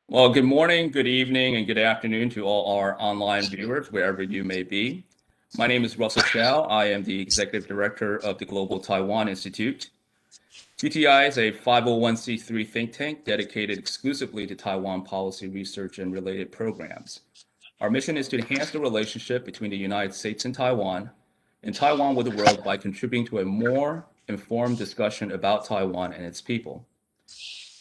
Well, good morning, good evening, and good afternoon to all our online viewers, wherever you may be. My name is Russell Shao. I am the Executive Director of the Global Taiwan Institute. GTI is a 501c3 think tank dedicated exclusively to Taiwan policy research and related programs. Our mission is to enhance the relationship between the United States and Taiwan with the world by contributing to a more informed discussion about Taiwan and its people.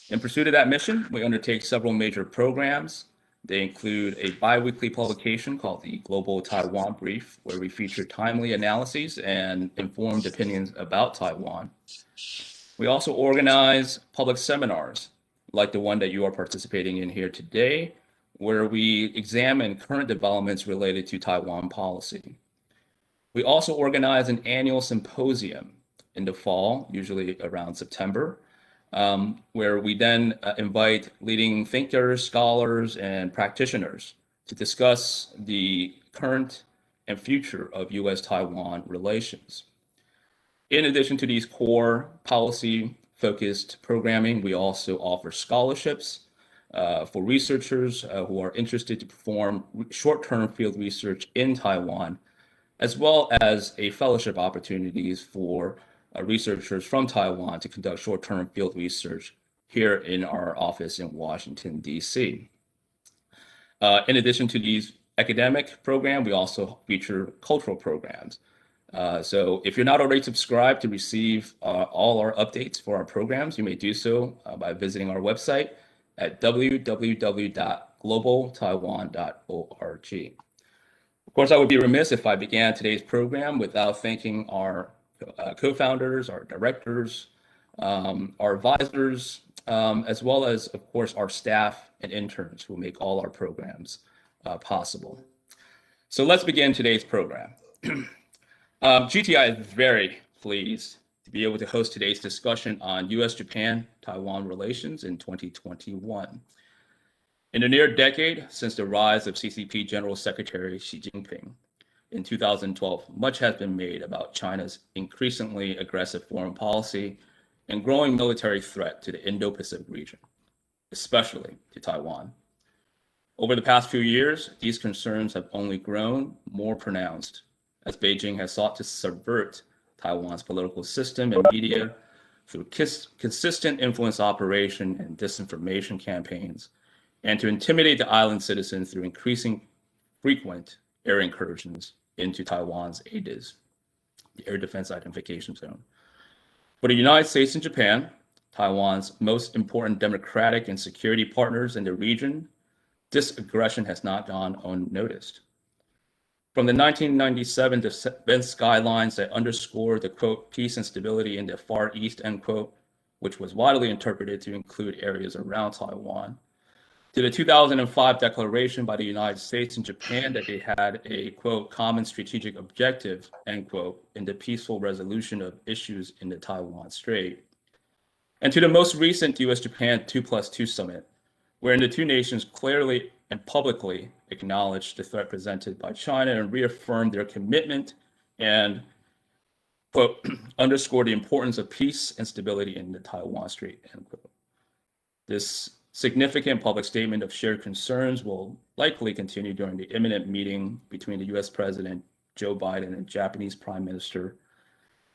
In pursuit of that mission, we undertake several major programs. They include a biweekly publication called the Global Taiwan Brief, where we feature timely analyses and informed opinions about Taiwan. We also organize public seminars, like the one that you are participating in here today, where we examine current developments related to Taiwan policy. We also organize an annual symposium in the fall, usually around September, where we then invite leading thinkers, scholars, and practitioners to discuss the current and future of US-Taiwan relations. In addition to these core policy-focused programming, we also offer scholarships for researchers who are interested to perform short-term field research in Taiwan, as well as a fellowship opportunities for researchers from Taiwan to conduct short-term field research here in our office in Washington, D.C. In addition to these academic programs, we also feature cultural programs. So if you're not already subscribed to receive all our updates for our programs, you may do so by visiting our website at www.globaltaiwan.org. Of course, I would be remiss if I began today's program without thanking our co-founders, our directors, our advisors, as well as, of course, our staff and interns who make all our programs possible. So let's begin today's program. GTI is very pleased to be able to host today's discussion on US-Japan-Taiwan relations in 2021. In the near decade since the rise of CCP General Secretary Xi Jinping in 2012, much has been made about China's increasingly aggressive foreign policy and growing military threat to the Indo-Pacific region, especially to Taiwan. Over the past few years, these concerns have only grown more pronounced as Beijing has sought to subvert Taiwan's political system and media through consistent influence operation and disinformation campaigns, and to intimidate the island citizens through increasing frequent air incursions into Taiwan's ADIZ, the Air Defense Identification Zone. For the United States and Japan, Taiwan's most important democratic and security partners in the region, this aggression has not gone unnoticed. From the 1997 defense guidelines that underscored the, quote, peace and stability in the Far East, end quote, which was widely interpreted to include areas around Taiwan, to the 2005 declaration by the United States and Japan that they had a, quote, common strategic objective, end quote, in the peaceful resolution of issues in the Taiwan Strait, and to the most recent US-Japan 2+2 summit, wherein the two nations clearly and publicly acknowledged the threat presented by China and reaffirmed their commitment and, quote, underscored the importance of peace and stability in the Taiwan Strait, end quote. This significant public statement of shared concerns will likely continue during the imminent meeting between the US President Joe Biden and Japanese Prime Minister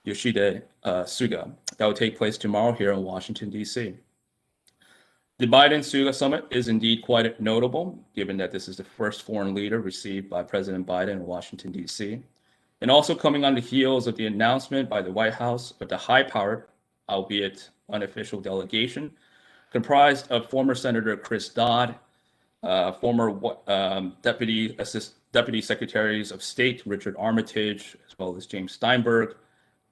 Yoshihide Suga that will take place tomorrow here in Washington, D.C. The Biden-Suga summit is indeed quite notable, given that this is the first foreign leader received by President Biden in Washington, D.C., and also coming on the heels of the announcement by the White House of the high-powered, albeit unofficial delegation, comprised of former Senator Chris Dodd, former Deputy Secretaries of State Richard Armitage, as well as James Steinberg,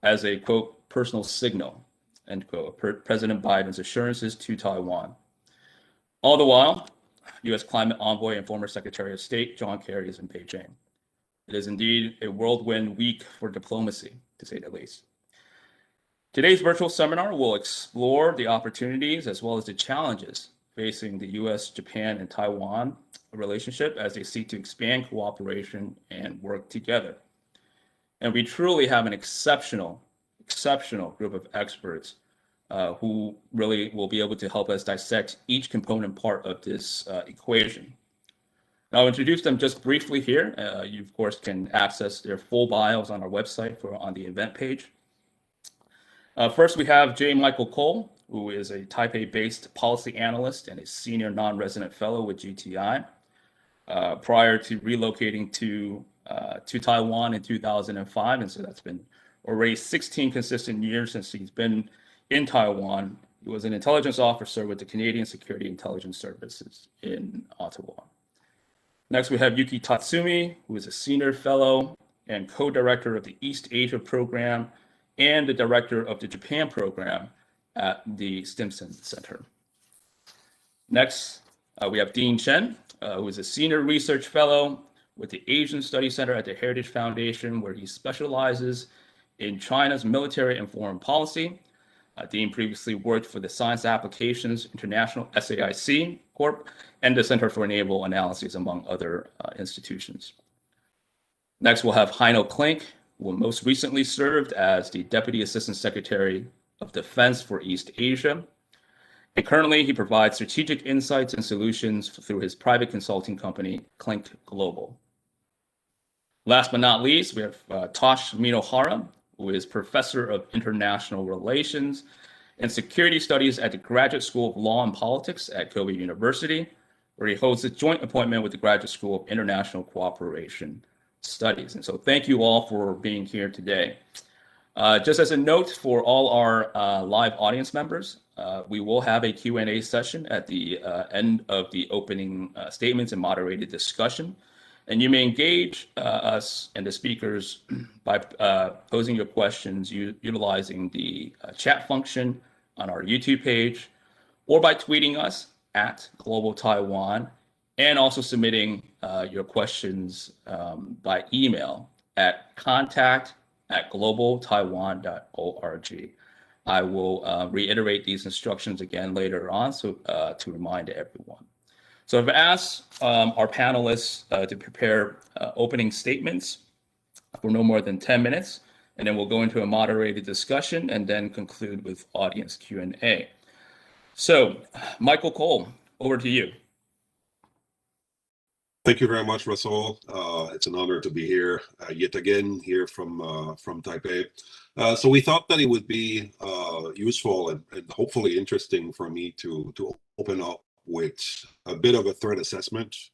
as a, quote, personal signal, end quote, President Biden's assurances to Taiwan. All the while, U.S. climate envoy and former Secretary of State John Kerry is in Beijing. It is indeed a whirlwind week for diplomacy, to say the least. Today's virtual seminar will explore the opportunities as well as the challenges facing the U.S., Japan, and Taiwan relationship as they seek to expand cooperation and work together. And we truly have an exceptional group of experts who really will be able to help us dissect each component part of this equation. And I'll introduce them just briefly here. You, of course, can access their full bios on our website on the event page. First, we have J. Michael Cole, who is a Taipei-based policy analyst and a senior non-resident fellow with GTI. Prior to relocating to Taiwan in 2005, and so that's been already 16 consistent years since he's been in Taiwan. He was an intelligence officer with the Canadian Security Intelligence Services in Ottawa. Next, we have Yuki Tatsumi, who is a senior fellow and co-director of the East Asia program and the director of the Japan program at the Stimson Center. Next, we have Dean Chen, who is a senior research fellow with the Asian Studies Center at the Heritage Foundation, where he specializes in China's military and foreign policy. Dean previously worked for the Science Applications International SAIC Corp and the Center for Naval Analyses, among other institutions. Next, we'll have Heino Klink, who most recently served as the Deputy Assistant Secretary of Defense for East Asia. And currently, he provides strategic insights and solutions through his private consulting company, Klink Global. Last but not least, we have Tosh Minohara, who is Professor of International Relations and Security Studies at the Graduate School of Law and Politics at Kobe University, where he holds a joint appointment with the Graduate School of International Cooperation Studies. And so thank you all for being here today. Just as a note for all our live audience members, we will have a Q&A session at the end of the opening statements and moderated discussion. And you may engage us and the speakers by posing your questions utilizing the chat function on our YouTube page, or by tweeting us at Global Taiwan, and also submitting your questions by email at contact@globaltaiwan.org. I will reiterate these instructions again later on, so to remind everyone. So I've asked our panelists to prepare opening statements for no more than 10 minutes, and then we'll go into a moderated discussion and then conclude with audience Q&A. So, Michael Cole, over to you. Thank you very much, Russell. It's an honor to be here yet again here from Taipei. So we thought that it would be useful and hopefully interesting for me to open up with a bit of a threat assessment,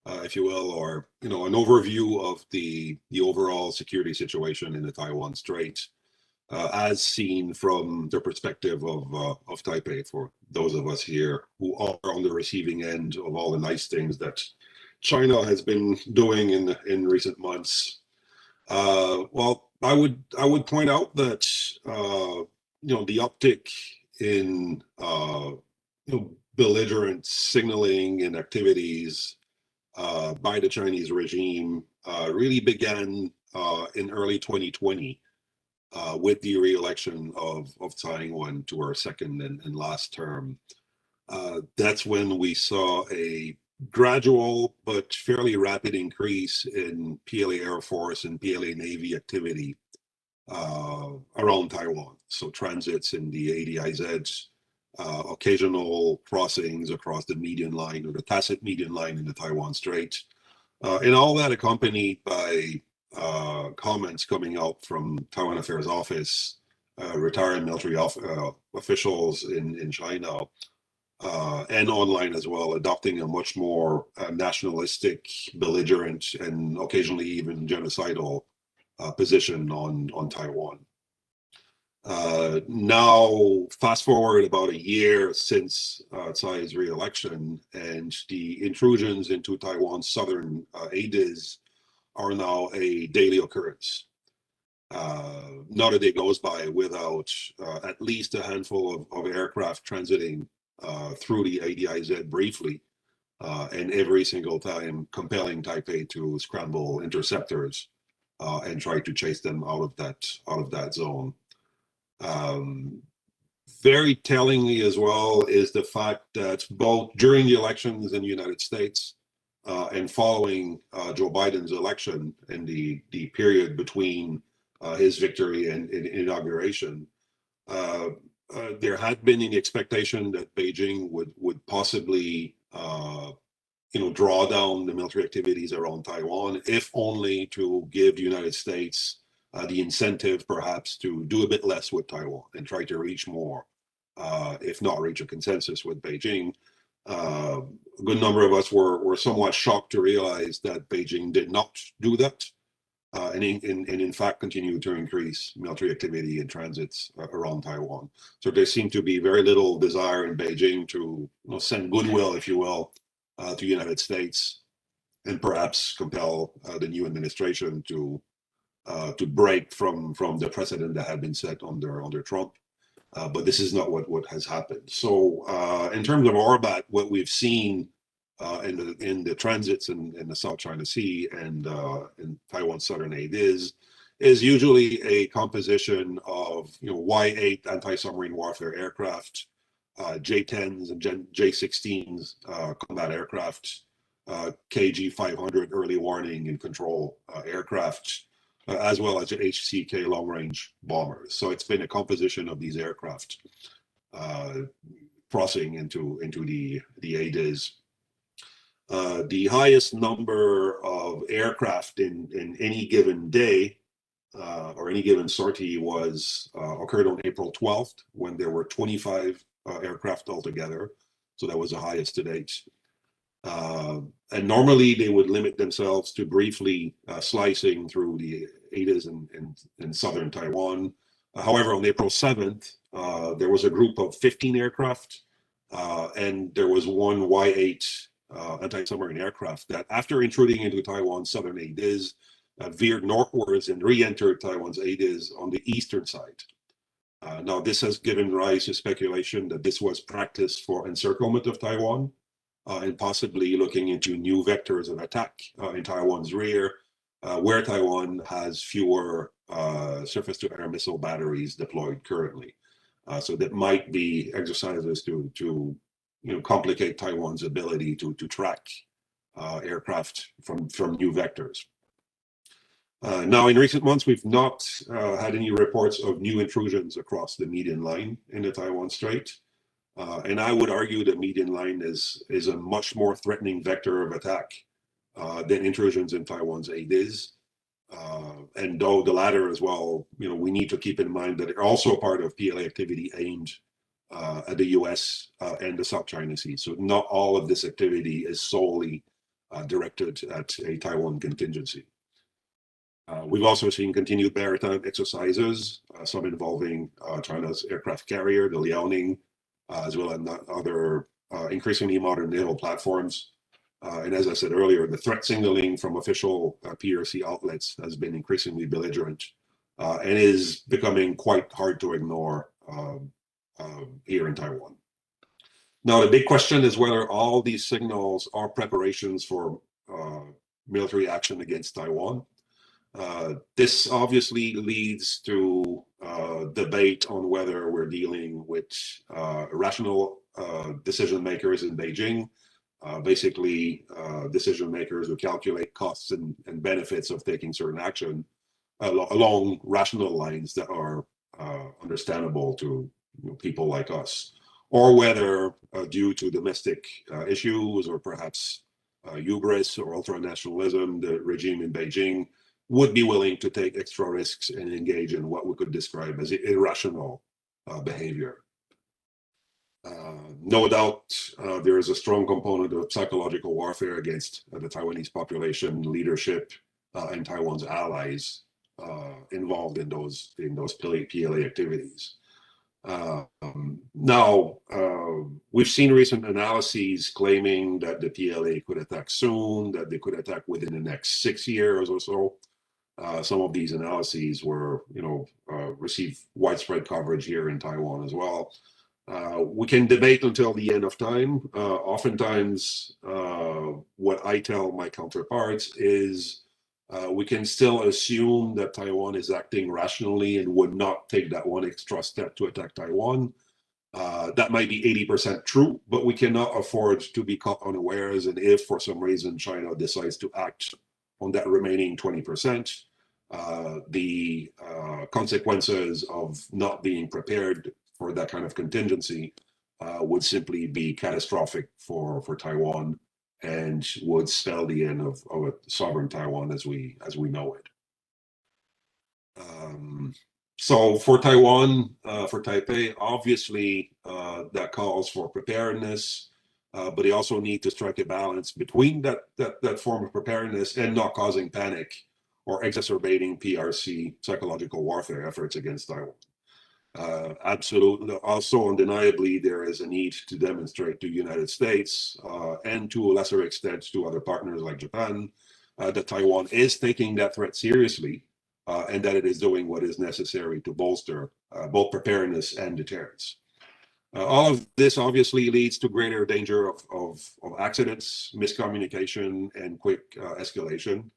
if you will, or an overview of the overall security situation in the Taiwan Strait, as seen from the perspective of Taipei, for those of us here who are on the receiving end of all the nice things that China has been doing in recent months. Well, I would point out that the uptick in belligerent signaling and activities by the Chinese regime really began in early 2020 with the re-election of Tsai Ing-wen to her second and last term. That's when we saw a gradual but fairly rapid increase in PLA Air Force and PLA Navy activity around Taiwan. So transits in the ADIZ, occasional crossings across the median line or the tacit median line in the Taiwan Strait, and all that accompanied by comments coming out from Taiwan Affairs Office, retired military officials in China, and online as well, adopting a much more nationalistic, belligerent, and occasionally even genocidal position on Taiwan. Now, fast forward about a year since Tsai's re-election, and the intrusions into Taiwan's southern ADIZ are now a daily occurrence. Not a day goes by without at least a handful of aircraft transiting through the ADIZ briefly, and every single time compelling Taipei to scramble interceptors and try to chase them out of that zone. Very tellingly as well is the fact that both during the elections in the United States and following Joe Biden's election and the period between his victory and inauguration, there had been an expectation that Beijing would possibly draw down the military activities around Taiwan, if only to give the United States the incentive perhaps to do a bit less with Taiwan and try to reach more, if not reach a consensus with Beijing. A good number of us were somewhat shocked to realize that Beijing did not do that, and in fact continue to increase military activity and transits around Taiwan. So there seemed to be very little desire in Beijing to send goodwill, if you will, to the United States, and perhaps compel the new administration to break from the precedent that had been set under Trump. But this is not what has happened. So in terms of Orbat, what we've seen in the transits in the South China Sea and in Taiwan's southern aid is usually a composition of Y-8 anti-submarine warfare aircraft, J-10s and J-16s combat aircraft, KG-500 early warning and control aircraft, as well as HCK long-range bombers. So it's been a composition of these aircraft crossing into the ADIZ. The highest number of aircraft in any given day or any given sortie was occurred on April 12th, when there were 25 aircraft altogether. So that was the highest to date. And normally they would limit themselves to briefly slicing through the ADIZ in southern Taiwan. However, on April 7th, there was a group of 15 aircraft, and there was one Y-8 anti-submarine aircraft that, after intruding into Taiwan's southern ADIZ, veered northwards and re-entered Taiwan's ADIZ on the eastern side. Now, this has given rise to speculation that this was practice for encirclement of Taiwan, and possibly looking into new vectors of attack in Taiwan's rear, where Taiwan has fewer surface-to-air missile batteries deployed currently. So that might be exercises to complicate Taiwan's ability to track aircraft from new vectors. Now, in recent months, we've not had any reports of new intrusions across the median line in the Taiwan Strait. And I would argue that median line is a much more threatening vector of attack than intrusions in Taiwan's ADIZ. And though the latter as well, we need to keep in mind that they're also part of PLA activity aimed at the US and the South China Sea. So not all of this activity is solely directed at a Taiwan contingency. We've also seen continued maritime exercises, some involving China's aircraft carrier, the Liaoning, as well as other increasingly modern naval platforms. And as I said earlier, the threat signaling from official PRC outlets has been increasingly belligerent and is becoming quite hard to ignore here in Taiwan. Now, the big question is whether all these signals are preparations for military action against Taiwan. This obviously leads to debate on whether we're dealing with rational decision makers in Beijing, basically decision makers who calculate costs and benefits of taking certain action along rational lines that are understandable to people like us, or whether due to domestic issues or perhaps hubris or ultranationalism, the regime in Beijing would be willing to take extra risks and engage in what we could describe as irrational behavior. No doubt, there is a strong component of psychological warfare against the Taiwanese population, leadership, and Taiwan's allies involved in those PLA activities. Now, we've seen recent analyses claiming that the PLA could attack soon, that they could attack within the next 6 years or so. Some of these analyses were, received widespread coverage here in Taiwan as well. We can debate until the end of time. Oftentimes, what I tell my counterparts is we can still assume that Taiwan is acting rationally and would not take that one extra step to attack Taiwan. That might be 80% true, but we cannot afford to be caught unawares. And if for some reason China decides to act on that remaining 20%, the consequences of not being prepared for that kind of contingency would simply be catastrophic for Taiwan and would spell the end of a sovereign Taiwan as we know it. So for Taiwan, for Taipei, obviously that calls for preparedness, but they also need to strike a balance between that form of preparedness and not causing panic or exacerbating PRC psychological warfare efforts against Taiwan. Absolutely, also undeniably, there is a need to demonstrate to the United States and to a lesser extent to other partners like Japan that Taiwan is taking that threat seriously and that it is doing what is necessary to bolster both preparedness and deterrence. All of this obviously leads to greater danger of accidents, miscommunication, and quick escalation.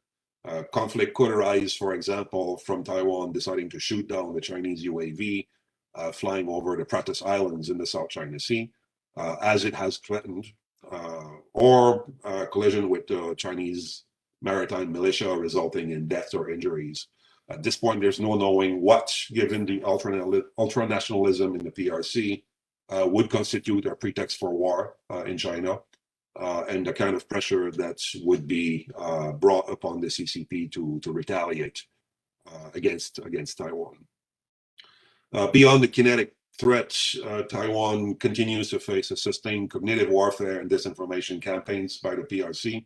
Conflict could arise, for example, from Taiwan deciding to shoot down the Chinese UAV flying over the Pratas Islands in the South China Sea, as it has threatened, or collision with the Chinese maritime militia resulting in deaths or injuries. At this point, there's no knowing what, given the ultra-nationalism in the PRC, would constitute a pretext for war in China, and the kind of pressure that would be brought upon the CCP to retaliate against Taiwan. Beyond the kinetic threats, Taiwan continues to face a sustained cognitive warfare and disinformation campaigns by the PRC.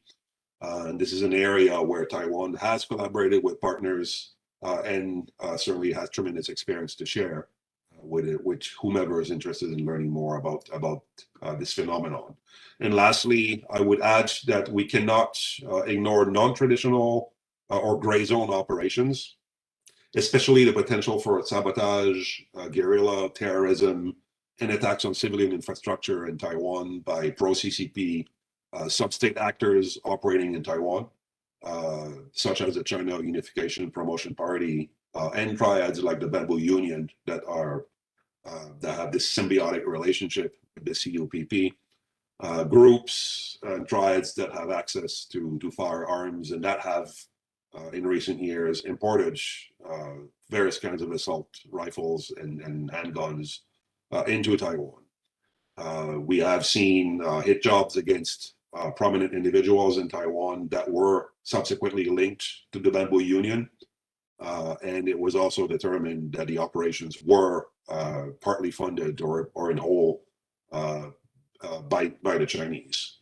And this is an area where Taiwan has collaborated with partners and certainly has tremendous experience to share with it, which whomever is interested in learning more about this phenomenon. And lastly, I would add that we cannot ignore non-traditional or gray zone operations, especially the potential for sabotage, guerrilla terrorism, and attacks on civilian infrastructure in Taiwan by pro-CCP sub-state actors operating in Taiwan, such as the China Unification Promotion Party and triads like the Bamboo Union that have this symbiotic relationship with the CUPP, groups and triads that have access to firearms and that have in recent years imported various kinds of assault rifles and handguns into Taiwan. We have seen hit jobs against prominent individuals in Taiwan that were subsequently linked to the Bamboo Union. And it was also determined that the operations were partly funded or in whole by the Chinese.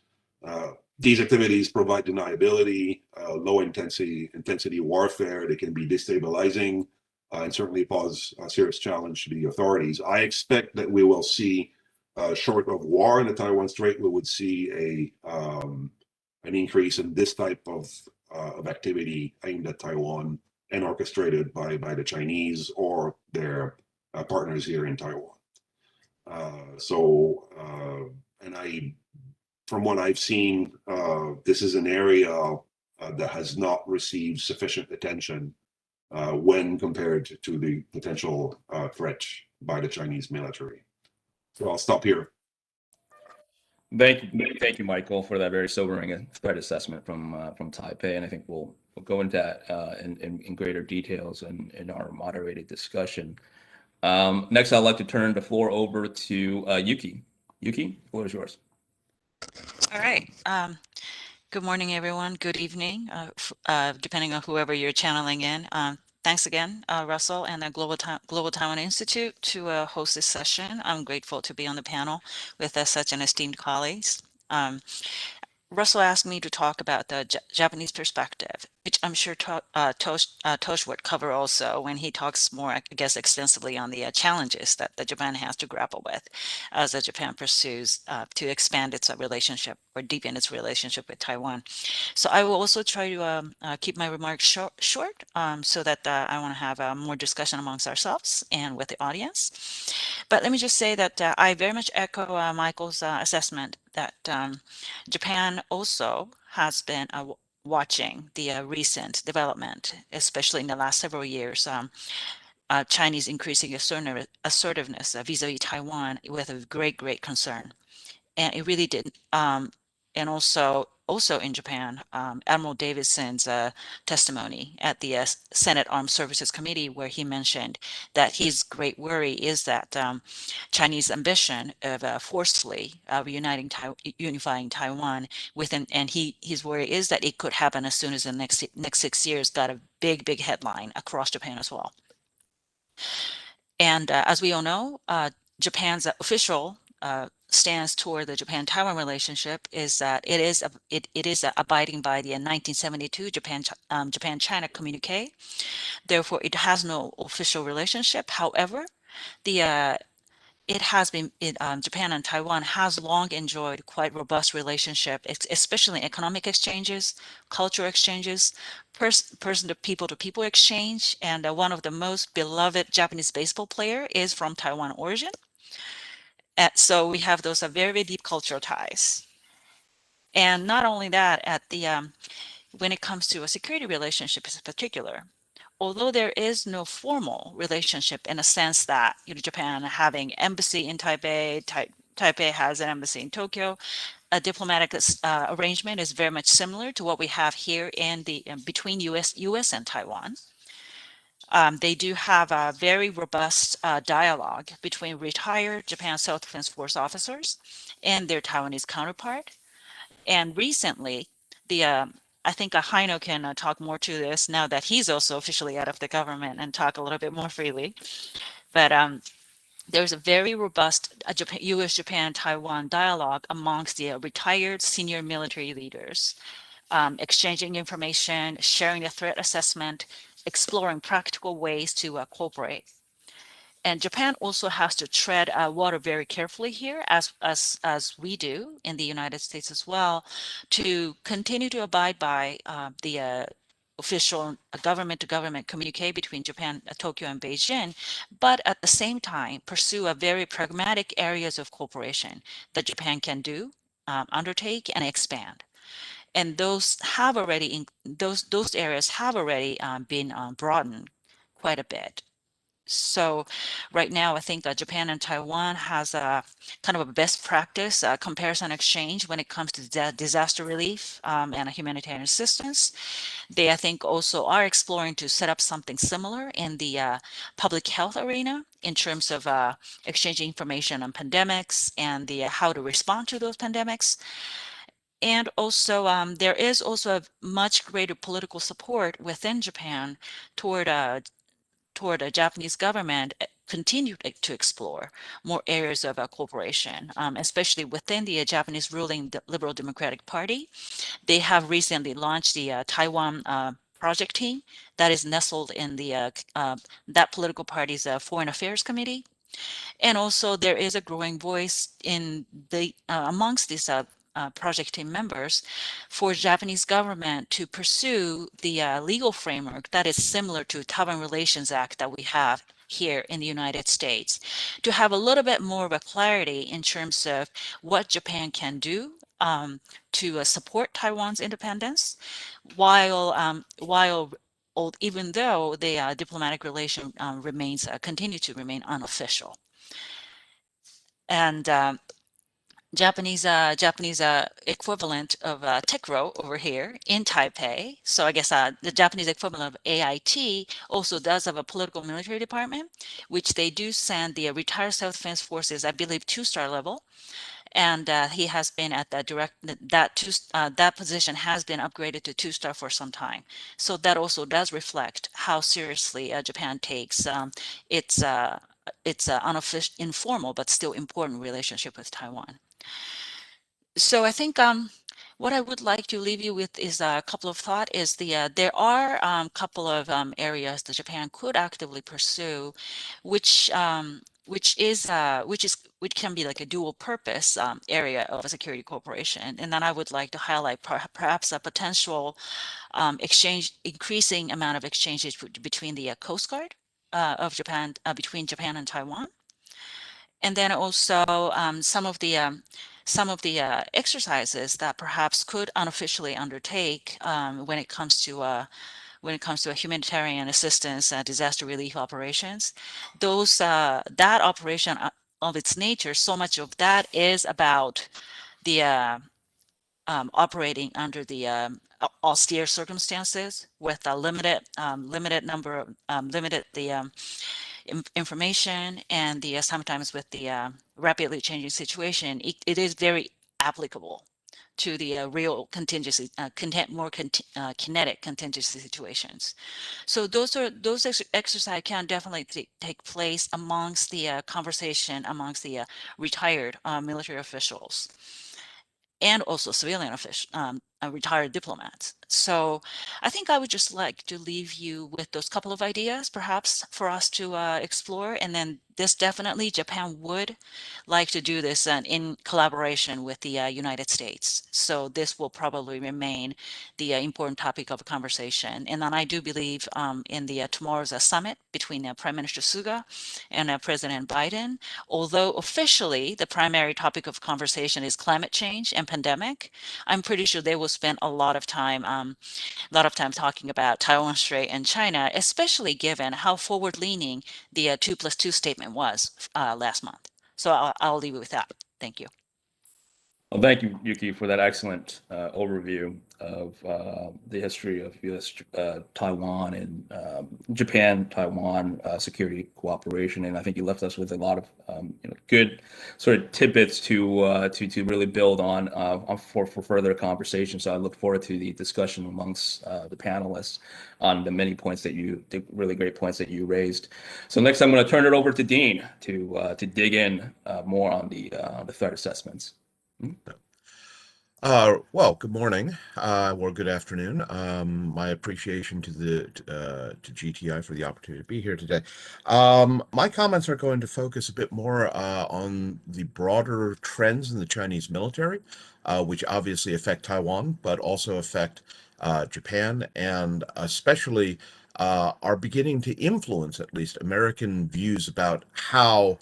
These activities provide deniability, low intensity warfare. They can be destabilizing and certainly pose a serious challenge to the authorities. I expect that we will see, short of war in the Taiwan Strait, we would see an increase in this type of activity aimed at Taiwan and orchestrated by the Chinese or their partners here in Taiwan. From what I've seen, this is an area that has not received sufficient attention when compared to the potential threat by the Chinese military. So I'll stop here. Thank you, Michael, for that very sobering threat assessment from Taipei, and I think we'll go into that in greater details in our moderated discussion. Next, I'd like to turn the floor over to Yuki. Yuki, the floor is yours. All right. Good morning, everyone. Good evening, depending on whoever you're channeling in. Thanks again, Russell and the Global Taiwan Institute to host this session. I'm grateful to be on the panel with such an esteemed colleagues. Russell asked me to talk about the Japanese perspective, which I'm sure Tosh would cover also when he talks more, I guess, extensively on the challenges that Japan has to grapple with as Japan pursues to expand its relationship or deepen its relationship with Taiwan. So I will also try to keep my remarks short so that I want to have more discussion amongst ourselves and with the audience. But let me just say that I very much echo Michael's assessment that Japan also has been watching the recent development, especially in the last several years, Chinese increasing assertiveness vis-a-vis Taiwan with a great concern. And it really did and also in Japan, Admiral Davidson's testimony at the Senate Armed Services Committee, where he mentioned that his great worry is that Chinese ambition of forcefully unifying Taiwan within, and his worry is that it could happen as soon as the next 6 years. Got a big headline across Japan as well. And as we all know, Japan's official stance toward the Japan-Taiwan relationship is that it is abiding by the 1972 Japan-China communique. Therefore, it has no official relationship. However, Japan and Taiwan has long enjoyed quite robust relationship, especially economic exchanges, cultural exchanges, person to people exchange, and one of the most beloved Japanese baseball player is from Taiwan origin. So we have those very deep cultural ties. And not only that, when it comes to a security relationship in particular, although there is no formal relationship in a sense that Japan having embassy in Taipei, Taipei has an embassy in Tokyo, a diplomatic arrangement is very much similar to what we have here in the between US and Taiwan. They do have a very robust dialogue between retired Japan Self-Defense Force officers and their Taiwanese counterpart. And recently, I think Haino can talk more to this now that he's also officially out of the government and talk a little bit more freely. But there's a very robust US-Japan-Taiwan dialogue amongst the retired senior military leaders, exchanging information, sharing the threat assessment, exploring practical ways to cooperate. And Japan also has to tread water very carefully here, as we do in the United States as well, to continue to abide by the official government-to-government communique between Japan, Tokyo, and Beijing, but at the same time pursue a very pragmatic areas of cooperation that Japan can do, undertake, and expand. And those areas have already been broadened quite a bit. So right now, I think Japan and Taiwan has a kind of a best practice comparison exchange when it comes to disaster relief and humanitarian assistance. They, I think, also are exploring to set up something similar in the public health arena in terms of exchanging information on pandemics and the how to respond to those pandemics. And also, there is also a much greater political support within Japan toward the Japanese government continue to explore more areas of cooperation, especially within the Japanese ruling Liberal Democratic Party. They have recently launched the Taiwan project team that is nestled in that political party's Foreign Affairs Committee. And also there is a growing voice in amongst these project team members for Japanese government to pursue the legal framework that is similar to Taiwan Relations Act that we have here in the United States, to have a little bit more of a clarity in terms of what Japan can do to support Taiwan's independence, while even though the diplomatic relation continue to remain unofficial. And Japanese equivalent of TICRO over here in Taipei. So I guess the Japanese equivalent of AIT also does have a political military department, which they do send the retired self-defense forces, I believe, 2-star level. And he has been at that position has been upgraded to 2-star for some time. So that also does reflect how seriously Japan takes its unofficial, informal, but still important relationship with Taiwan. So I think what I would like to leave you with is a couple of thoughts. Is there are a couple of areas that Japan could actively pursue, which can be like a dual purpose area of a security cooperation. And then I would like to highlight perhaps a potential increasing amount of exchanges between the Coast Guard of Japan, between Japan and Taiwan. And then also some of the exercises that perhaps could unofficially undertake when it comes to humanitarian assistance, disaster relief operations. That operation of its nature, so much of that is about the operating under the austere circumstances with a limited number of limited the information and the sometimes with the rapidly changing situation, it is very applicable to the real contingency, kinetic contingency situations. So those exercises can definitely take place amongst the conversation amongst the retired military officials and also civilian officials, retired diplomats. So I think I would just like to leave you with those couple of ideas, perhaps for us to explore. And then this definitely, Japan would like to do this in collaboration with the United States. So this will probably remain the important topic of conversation. And then I do believe in the tomorrow's summit between Prime Minister Suga and President Biden, although officially the primary topic of conversation is climate change and pandemic, I'm pretty sure they will spend a lot of time talking about Taiwan Strait and China, especially given how forward-leaning the 2+2 statement was last month. So I'll leave it with that. Thank you. Well, thank you, Yuki, for that excellent overview of the history of U.S. Taiwan and Japan-Taiwan security cooperation, and I think you left us with a lot of good sort of tidbits to really build on for further conversation. So I look forward to the discussion amongst the panelists on the many points the really great points that you raised. So next, I'm going to turn it over to Dean to dig in more on the threat assessments. Well, good morning, or good afternoon. My appreciation to GTI for the opportunity to be here today. My comments are going to focus a bit more on the broader trends in the Chinese military, which obviously affect Taiwan, but also affect Japan, and especially are beginning to influence at least American views about how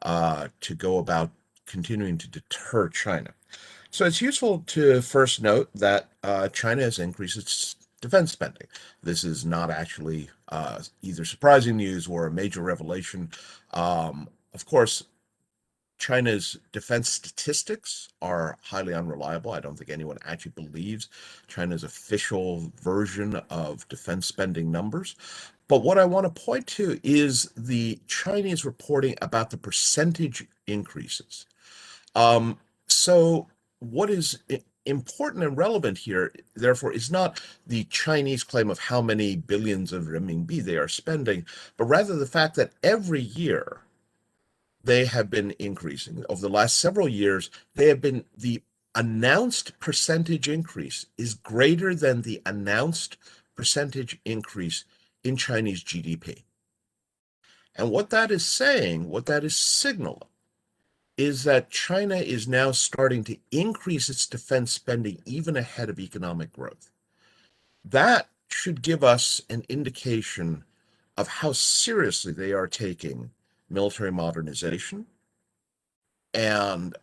to go about continuing to deter China. So it's useful to first note that China has increased its defense spending. This is not actually either surprising news or a major revelation. Of course, China's defense statistics are highly unreliable. I don't think anyone actually believes China's official version of defense spending numbers. But what I want to point to is the Chinese reporting about the percentage increases. So what is important and relevant here, therefore, is not the Chinese claim of how many billions of renminbi they are spending, but rather the fact that every year they have been increasing. Over the last several years, the announced percentage increase is greater than the announced percentage increase in Chinese GDP. And what that is saying, what that is signaling, is that China is now starting to increase its defense spending even ahead of economic growth. That should give us an indication of how seriously they are taking military modernization and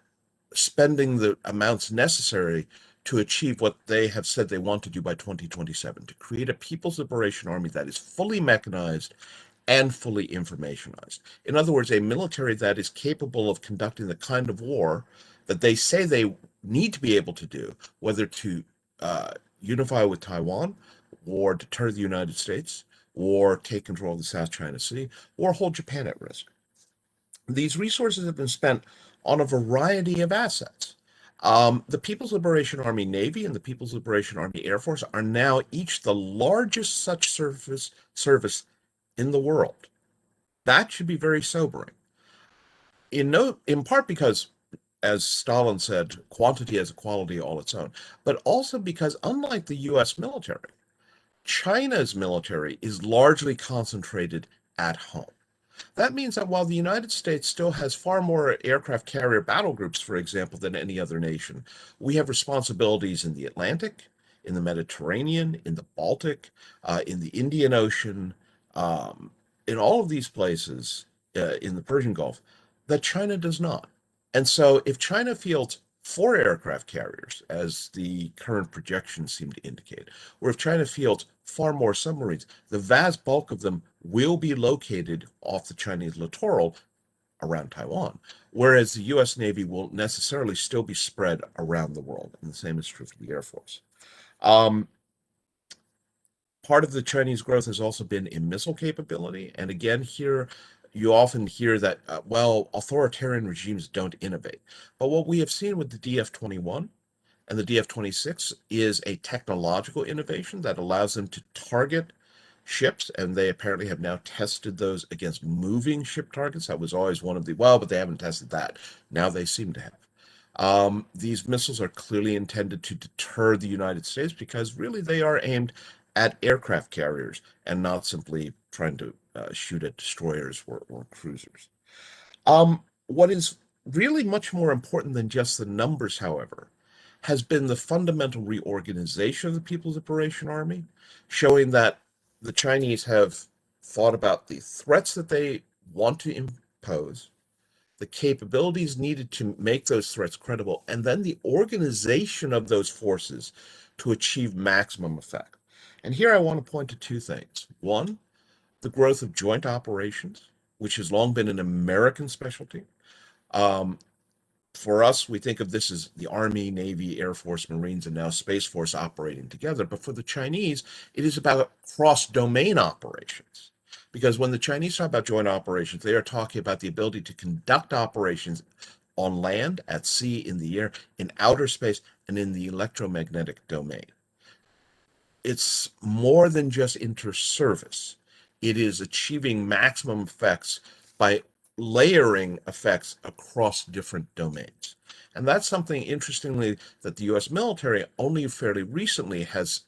spending the amounts necessary to achieve what they have said they want to do by 2027, to create a People's Liberation Army that is fully mechanized and fully informationized. In other words, a military that is capable of conducting the kind of war that they say they need to be able to do, whether to unify with Taiwan, or deter the United States, or take control of the South China Sea, or hold Japan at risk. These resources have been spent on a variety of assets. The People's Liberation Army Navy and the People's Liberation Army Air Force are now each the largest such service in the world. That should be very sobering. In part because, as Stalin said, quantity has a quality all its own, but also because, unlike the US military, China's military is largely concentrated at home. That means that while the United States still has far more aircraft carrier battle groups, for example, than any other nation, we have responsibilities in the Atlantic, in the Mediterranean, in the Baltic, in the Indian Ocean, in all of these places, in the Persian Gulf, that China does not. And so if China fields 4 aircraft carriers, as the current projections seem to indicate, or if China fields far more submarines, the vast bulk of them will be located off the Chinese littoral, around Taiwan, whereas the U.S. Navy will necessarily still be spread around the world, and the same is true for the Air Force. Part of the Chinese growth has also been in missile capability, and again, here you often hear that, well, authoritarian regimes don't innovate. But what we have seen with the DF-21 and the DF-26 is a technological innovation that allows them to target ships, and they apparently have now tested those against moving ship targets. That was always one of the, well, but they haven't tested that. Now they seem to have. These missiles are clearly intended to deter the United States because really they are aimed at aircraft carriers and not simply trying to shoot at destroyers or cruisers. What is really much more important than just the numbers, however, has been the fundamental reorganization of the People's Liberation Army, showing that the Chinese have thought about the threats that they want to impose, the capabilities needed to make those threats credible, and then the organization of those forces to achieve maximum effect. And here I want to point to two things. One, the growth of joint operations, which has long been an American specialty. For us, we think of this as the Army, Navy, Air Force, Marines, and now Space Force operating together. But for the Chinese, it is about cross-domain operations. Because when the Chinese talk about joint operations, they are talking about the ability to conduct operations on land, at sea, in the air, in outer space, and in the electromagnetic domain. It's more than just inter-service. It is achieving maximum effects by layering effects across different domains. And that's something, interestingly, that the U.S. military only fairly recently has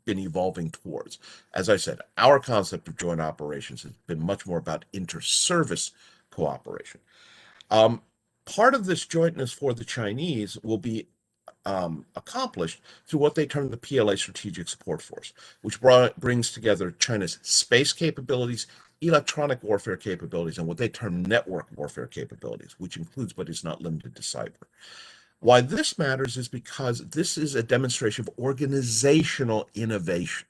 been evolving towards. As I said, our concept of joint operations has been much more about inter-service cooperation. Part of this jointness for the Chinese will be accomplished through what they term the PLA Strategic Support Force, which brings together China's space capabilities, electronic warfare capabilities, and what they term network warfare capabilities, which includes but is not limited to cyber. Why this matters is because this is a demonstration of organizational innovation.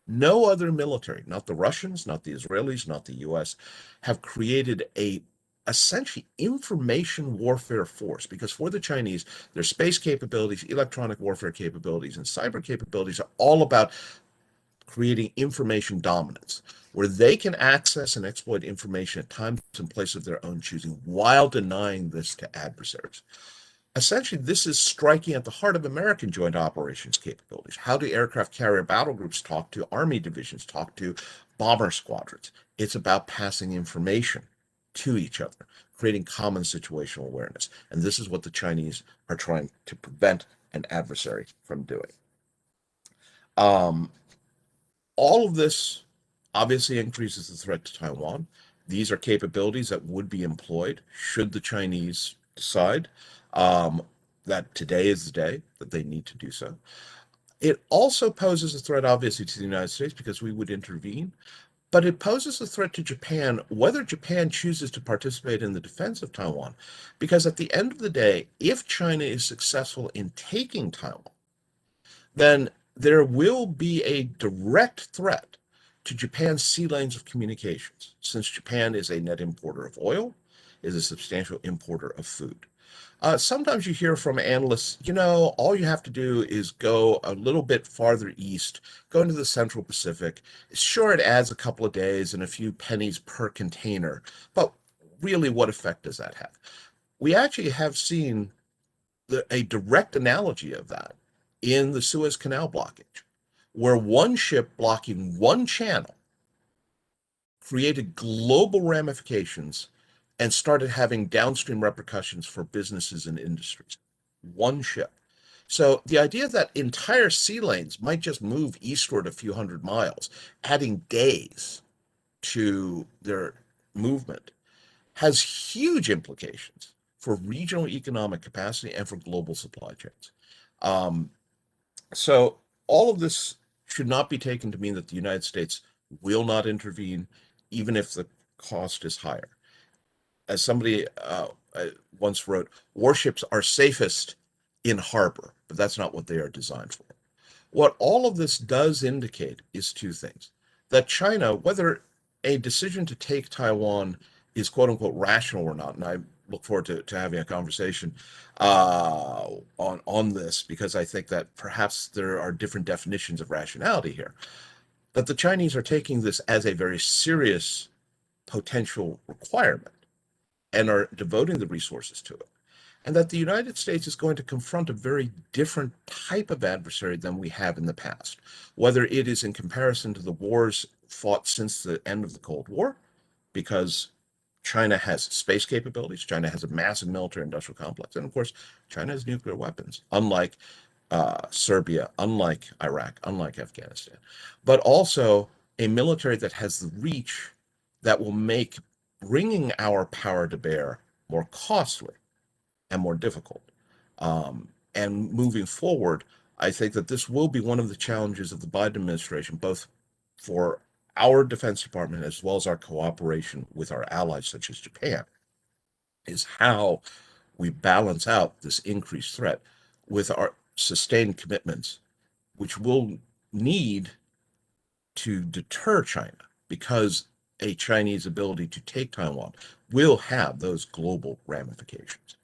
No other military, not the Russians, not the Israelis, not the US, have created a essentially information warfare force, because for the Chinese, their space capabilities, electronic warfare capabilities, and cyber capabilities are all about creating information dominance, where they can access and exploit information at times and places of their own choosing while denying this to adversaries. Essentially, this is striking at the heart of American joint operations capabilities. How do aircraft carrier battle groups talk to Army divisions, talk to bomber squadrons? It's about passing information to each other, creating common situational awareness. And this is what the Chinese are trying to prevent an adversary from doing. All of this obviously increases the threat to Taiwan. These are capabilities that would be employed should the Chinese decide that today is the day that they need to do so. It also poses a threat, obviously, to the United States because we would intervene, but it poses a threat to Japan, whether Japan chooses to participate in the defense of Taiwan, because at the end of the day, if China is successful in taking Taiwan, then there will be a direct threat to Japan's sea lanes of communications, since Japan is a net importer of oil, is a substantial importer of food. Sometimes you hear from analysts, all you have to do is go a little bit farther east, go into the Central Pacific. Sure, it adds a couple of days and a few pennies per container, but really, what effect does that have? We actually have seen a direct analogy of that in the Suez Canal blockage, where one ship blocking one channel created global ramifications and started having downstream repercussions for businesses and industries. One ship. So the idea that entire sea lanes might just move eastward a few hundred miles, adding days to their movement, has huge implications for regional economic capacity and for global supply chains. So all of this should not be taken to mean that the United States will not intervene, even if the cost is higher. As somebody once wrote, warships are safest in harbor, but that's not what they are designed for. What all of this does indicate is two things. That China, whether a decision to take Taiwan is quote unquote rational or not. And I look forward to having a conversation on this, because I think that perhaps there are different definitions of rationality here. That the Chinese are taking this as a very serious potential requirement and are devoting the resources to it. And that the United States is going to confront a very different type of adversary than we have in the past, whether it is in comparison to the wars fought since the end of the Cold War, because China has space capabilities, China has a massive military industrial complex, and of course, China has nuclear weapons, unlike Serbia, unlike Iraq, unlike Afghanistan, but also a military that has the reach that will make bringing our power to bear more costly and more difficult. And moving forward, I think that this will be one of the challenges of the Biden administration, both for our Defense Department as well as our cooperation with our allies such as Japan, is how we balance out this increased threat with our sustained commitments, which will need to deter China, because a Chinese ability to take Taiwan will have those global ramifications.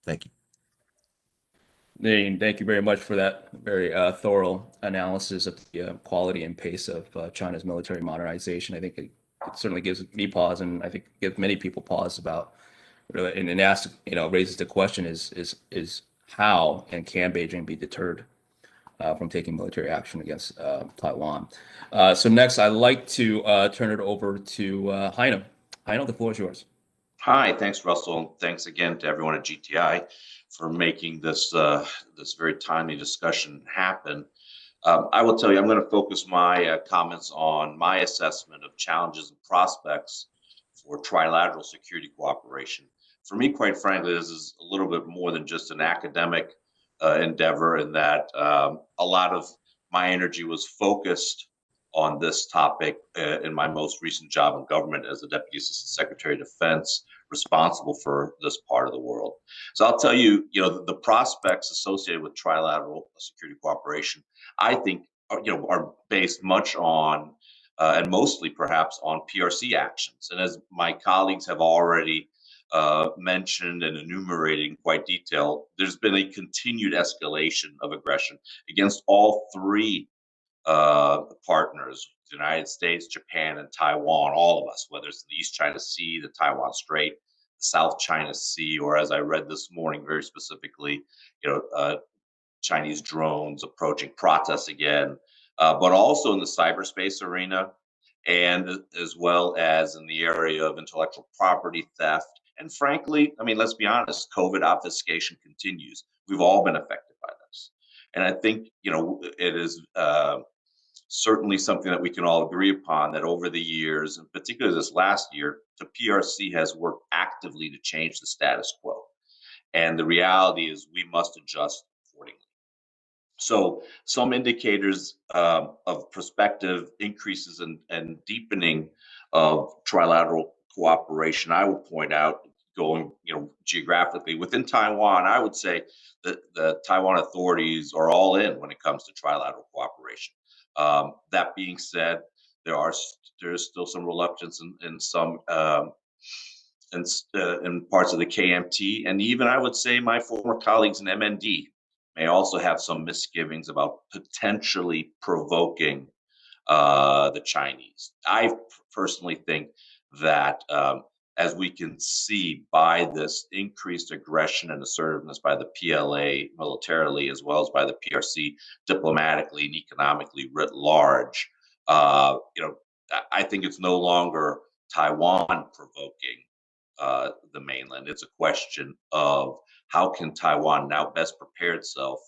Thank you. Naeem, thank you very much for that very thorough analysis of the quality and pace of China's military modernization. I think it certainly gives me pause, and I think gives many people pause about, and asks, raises the question: is how and can Beijing be deterred from taking military action against Taiwan? So next, I'd like to turn it over to Heino. Heino, the floor is yours. Hi, thanks, Russell, and thanks again to everyone at GTI for making this this very timely discussion happen. I will tell you, I'm going to focus my comments on my assessment of challenges and prospects for trilateral security cooperation. For me, quite frankly, this is a little bit more than just an academic endeavor, in that a lot of my energy was focused on this topic in my most recent job in government as the Deputy Assistant Secretary of Defense, responsible for this part of the world. So I'll tell you, the prospects associated with trilateral security cooperation, I think, are based much on and mostly perhaps on PRC actions. And as my colleagues have already mentioned and enumerated in quite detail, there's been a continued escalation of aggression against all three partners: the United States, Japan, and Taiwan, all of us, whether it's the East China Sea, the Taiwan Strait, the South China Sea, or as I read this morning, very specifically, Chinese drones approaching protests again, but also in the cyberspace arena, and as well as in the area of intellectual property theft. And frankly, I mean, let's be honest, COVID obfuscation continues. We've all been affected by this. And I think, it is certainly something that we can all agree upon, that over the years, and particularly this last year, the PRC has worked actively to change the status quo. And the reality is we must adjust accordingly. So some indicators of prospective increases and deepening of trilateral cooperation, I would point out, going geographically within Taiwan, I would say that the Taiwan authorities are all in when it comes to trilateral cooperation. That being said, there's still some reluctance in some in parts of the KMT, and even I would say my former colleagues in MND may also have some misgivings about potentially provoking the Chinese. I personally think that, as we can see by this increased aggression and assertiveness by the PLA militarily, as well as by the PRC diplomatically and economically writ large, I think it's no longer Taiwan provoking the mainland. It's a question of how can Taiwan now best prepare itself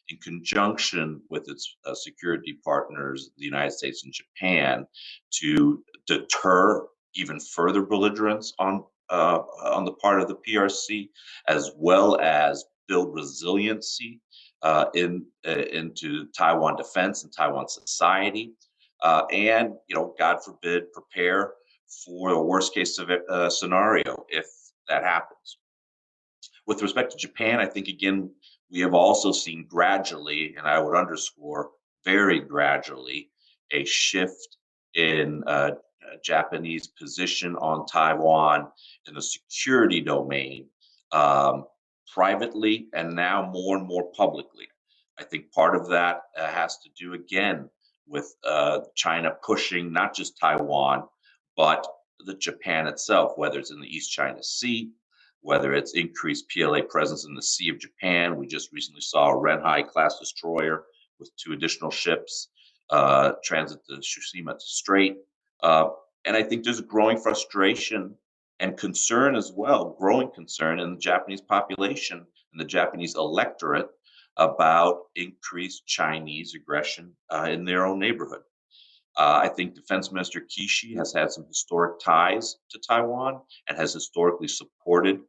in conjunction with its security partners, the United States and Japan, to deter even further belligerence on the part of the PRC, as well as build resiliency into Taiwan defense and Taiwan society, and God forbid, prepare for a worst case scenario if that happens. With respect to Japan, I think, again, we have also seen gradually, and I would underscore very gradually, a shift in Japanese position on Taiwan in the security domain, privately and now more and more publicly. I think part of that has to do again with China pushing not just Taiwan, but the Japan itself, whether it's in the East China Sea, whether it's increased PLA presence in the Sea of Japan. We just recently saw a Renhai class destroyer with 2 additional ships transit the Tsushima Strait. And I think there's a growing frustration and concern as well, growing concern in the Japanese population and the Japanese electorate about increased Chinese aggression in their own neighborhood. I think Defense Minister Kishi has had some historic ties to Taiwan and has historically supported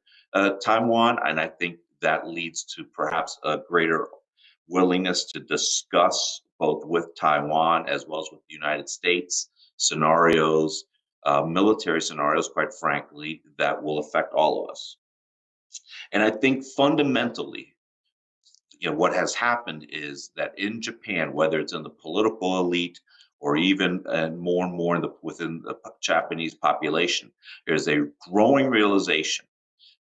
Taiwan, and I think that leads to perhaps a greater willingness to discuss both with Taiwan as well as with the United States scenarios, military scenarios, quite frankly, that will affect all of us. And I think fundamentally, what has happened is that in Japan, whether it's in the political elite or even more and more within the Japanese population, there's a growing realization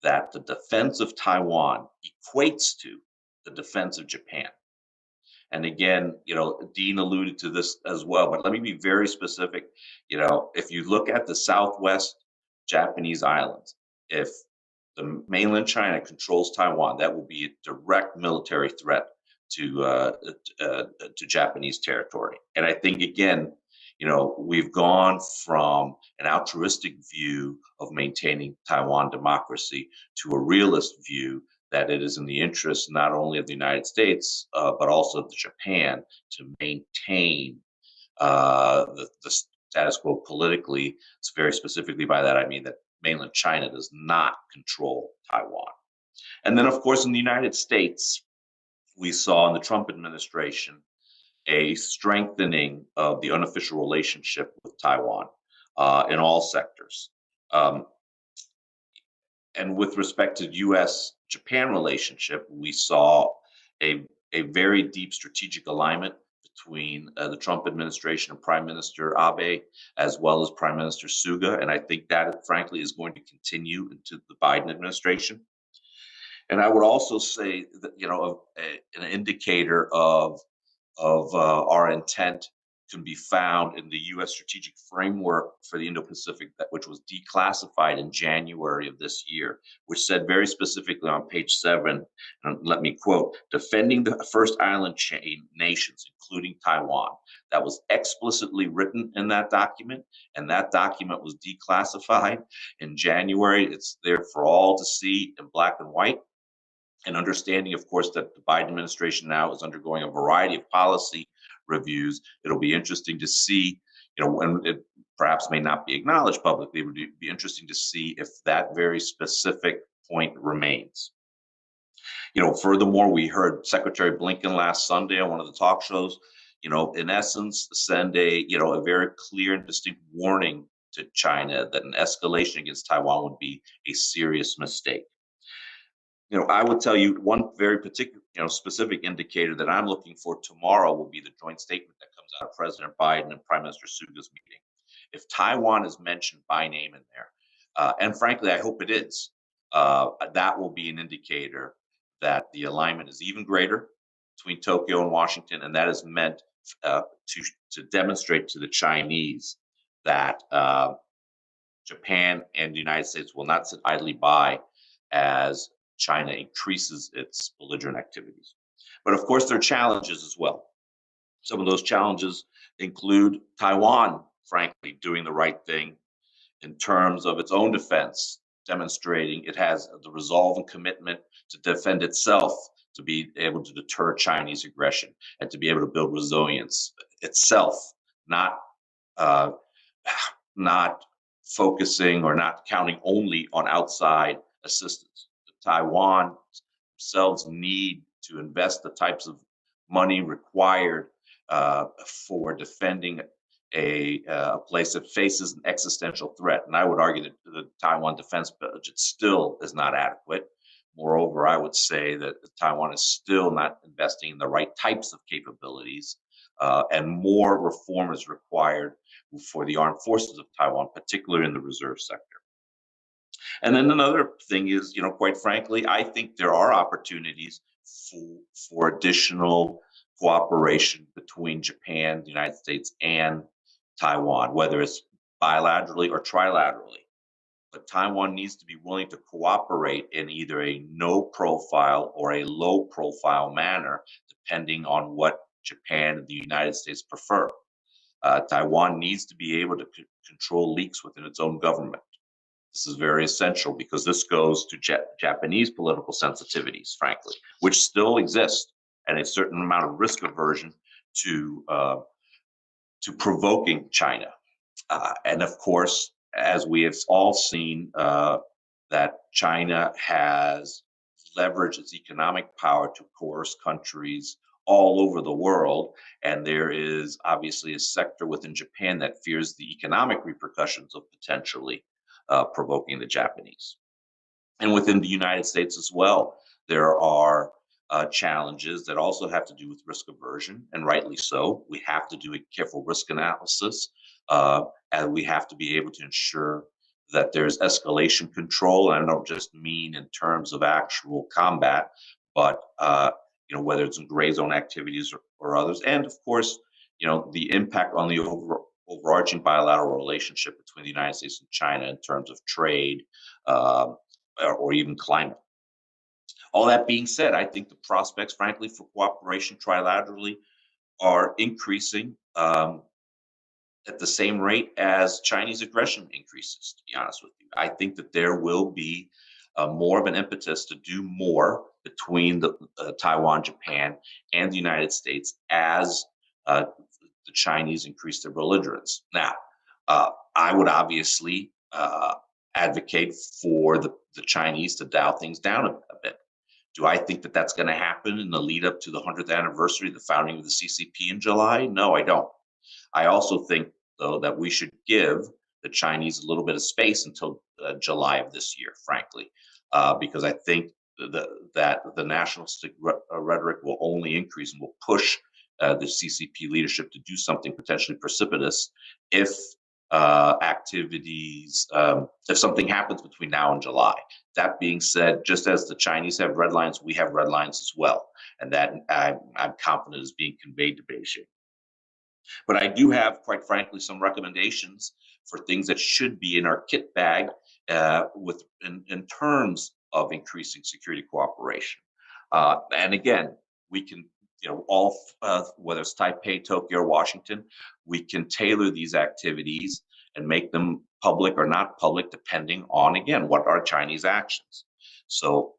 that the defense of Taiwan equates to the defense of Japan. And again, Dean alluded to this as well, but let me be very specific. If you look at the Southwest Japanese islands, if the mainland China controls Taiwan, that will be a direct military threat to Japanese territory. And I think, again, we've gone from an altruistic view of maintaining Taiwan democracy to a realist view that it is in the interest not only of the United States, but also of Japan to maintain the status quo politically. It's very specifically by that I mean that mainland China does not control Taiwan. And then, of course, in the United States, we saw in the Trump administration a strengthening of the unofficial relationship with Taiwan in all sectors. And with respect to US-Japan relationship, we saw a very deep strategic alignment between the Trump administration and Prime Minister Abe, as well as Prime Minister Suga. And I think that, frankly, is going to continue into the Biden administration. And I would also say that, an indicator of our intent can be found in the U.S. strategic framework for the Indo-Pacific, which was declassified in January of this year, which said very specifically on page 7, and let me quote, defending the first island chain nations, including Taiwan. That was explicitly written in that document, and that document was declassified in January. It's there for all to see in black and white. And understanding, of course, that the Biden administration now is undergoing a variety of policy reviews. It'll be interesting to see, when it perhaps may not be acknowledged publicly, it would be interesting to see if that very specific point remains. Furthermore, we heard Secretary Blinken last Sunday on one of the talk shows, in essence, send a very clear and distinct warning to China that an escalation against Taiwan would be a serious mistake. I would tell you one very particular, specific indicator that I'm looking for tomorrow will be the joint statement that comes out of President Biden and Prime Minister Suga's meeting. If Taiwan is mentioned by name in there, and frankly, I hope it is, that will be an indicator that the alignment is even greater between Tokyo and Washington, and that is meant to demonstrate to the Chinese that Japan and the United States will not sit idly by as China increases its belligerent activities. But of course, there are challenges as well. Some of those challenges include Taiwan, frankly, doing the right thing in terms of its own defense, demonstrating it has the resolve and commitment to defend itself, to be able to deter Chinese aggression, and to be able to build resilience itself, not focusing or not counting only on outside assistance. Taiwan themselves need to invest the types of money required for defending a place that faces an existential threat. And I would argue that the Taiwan defense budget still is not adequate. Moreover, I would say that Taiwan is still not investing in the right types of capabilities, and more reform is required for the armed forces of Taiwan, particularly in the reserve sector. And then another thing is, quite frankly, I think there are opportunities for additional cooperation between Japan, the United States, and Taiwan, whether it's bilaterally or trilaterally. But Taiwan needs to be willing to cooperate in either a no profile or a low profile manner, depending on what Japan and the United States prefer. Taiwan needs to be able to control leaks within its own government. This is very essential because this goes to Japanese political sensitivities, frankly, which still exist, and a certain amount of risk aversion to provoking China. And of course, as we have all seen, that China has leveraged its economic power to coerce countries all over the world. And there is obviously a sector within Japan that fears the economic repercussions of potentially provoking the Japanese. And within the United States as well, there are challenges that also have to do with risk aversion, and rightly so. We have to do a careful risk analysis, and we have to be able to ensure that there's escalation control. And I don't just mean in terms of actual combat, but whether it's in gray zone activities or others. And of course, the impact on the overarching bilateral relationship between the United States and China in terms of trade or even climate. All that being said, I think the prospects, frankly, for cooperation trilaterally are increasing at the same rate as Chinese aggression increases, to be honest with you. I think that there will be more of an impetus to do more between Taiwan, Japan, and the United States as the Chinese increase their belligerence. Now, I would obviously advocate for the Chinese to dial things down a bit. Do I think that that's going to happen in the lead up to the 100th anniversary of the founding of the CCP in July? No, I don't. I also think, though, that we should give the Chinese a little bit of space until July of this year, frankly, because I think that the nationalistic rhetoric will only increase and will push the CCP leadership to do something potentially precipitous if if something happens between now and July. That being said, just as the Chinese have red lines, we have red lines as well. And that I'm confident is being conveyed to Beijing. But I do have, quite frankly, some recommendations for things that should be in our kit bag in terms of increasing security cooperation. And again, we can, whether it's Taipei, Tokyo, or Washington, we can tailor these activities and make them public or not public, depending on, again, what are Chinese actions. So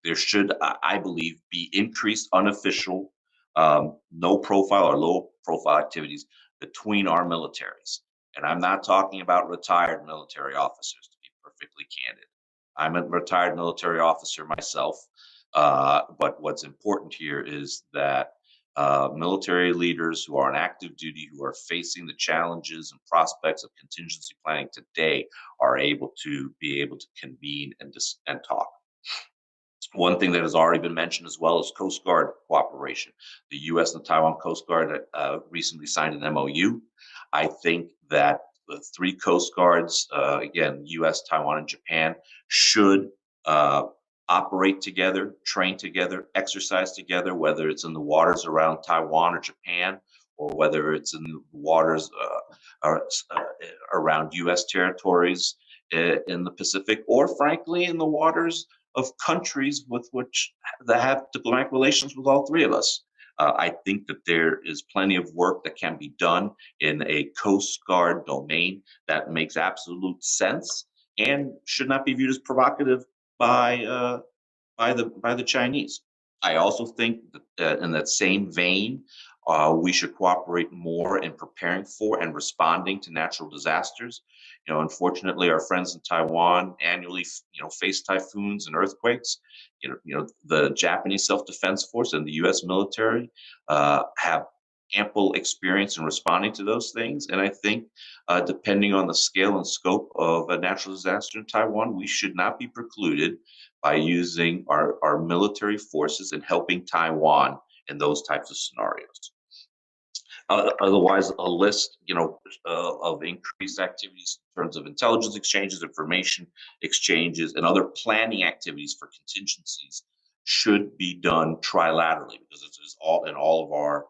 there should, I believe, be increased unofficial, no profile or low profile activities between our militaries. And I'm not talking about retired military officers, to be perfectly candid. I'm a retired military officer myself. But what's important here is that military leaders who are on active duty, who are facing the challenges and prospects of contingency planning today, are able to convene and talk. One thing that has already been mentioned as well is Coast Guard cooperation. The U.S. and the Taiwan Coast Guard recently signed an MOU. I think that the three Coast Guards, again, U.S., Taiwan, and Japan, should operate together, train together, exercise together, whether it's in the waters around Taiwan or Japan, or whether it's in the waters around U.S. territories in the Pacific, or frankly, in the waters of countries that have diplomatic relations with all three of us. I think that there is plenty of work that can be done in a Coast Guard domain that makes absolute sense and should not be viewed as provocative by the Chinese. I also think that in that same vein, we should cooperate more in preparing for and responding to natural disasters. Unfortunately, our friends in Taiwan annually, face typhoons and earthquakes. The Japanese Self-Defense Force and the U.S. military have ample experience in responding to those things. And I think, depending on the scale and scope of a natural disaster in Taiwan, we should not be precluded by using our military forces and helping Taiwan in those types of scenarios. otherwise a list, of increased activities in terms of intelligence exchanges, information exchanges, and other planning activities for contingencies should be done trilaterally because it is all in all of our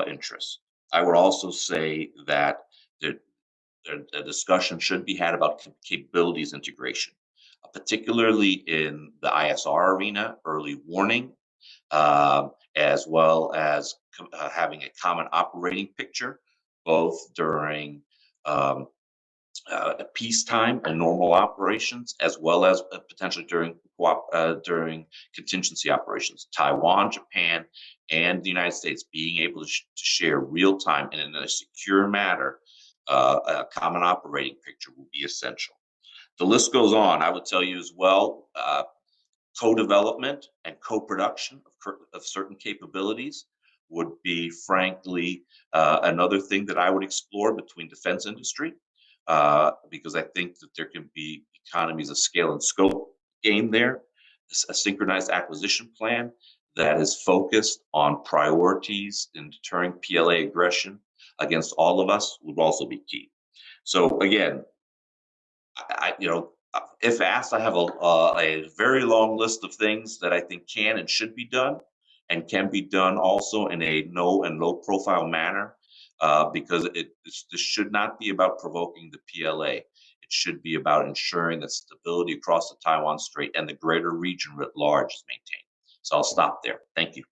interests. I would also say that a discussion should be had about capabilities integration, particularly in the ISR arena, early warning, as well as having a common operating picture, both during peacetime and normal operations, as well as potentially during contingency operations. Taiwan, Japan, and the United States being able to share real time and in a secure manner a common operating picture will be essential. The list goes on. I would tell you as well, co-development and co-production of certain capabilities would be, frankly, another thing that I would explore between defense industry, because I think that there can be economies of scale and scope gained there. A synchronized acquisition plan that is focused on priorities in deterring PLA aggression against all of us would also be key. So again, if asked, I have a very long list of things that I think can and should be done, and can be done also in a no and low profile manner, because this should not be about provoking the PLA. It should be about ensuring that stability across the Taiwan Strait and the greater region writ large is maintained. So I'll stop there. Thank you.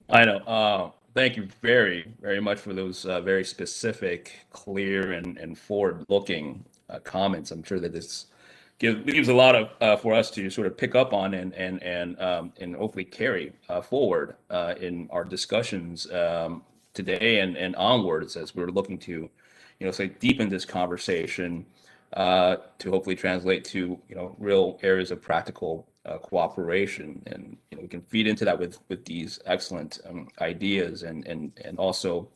I know. Thank you very, very much for those very specific, clear, and forward-looking comments. I'm sure that this leaves a lot of for us to sort of pick up on and hopefully carry forward in our discussions today and onwards as we're looking to, say deepen this conversation to hopefully translate to real areas of practical cooperation, and we can feed into that with these excellent ideas and also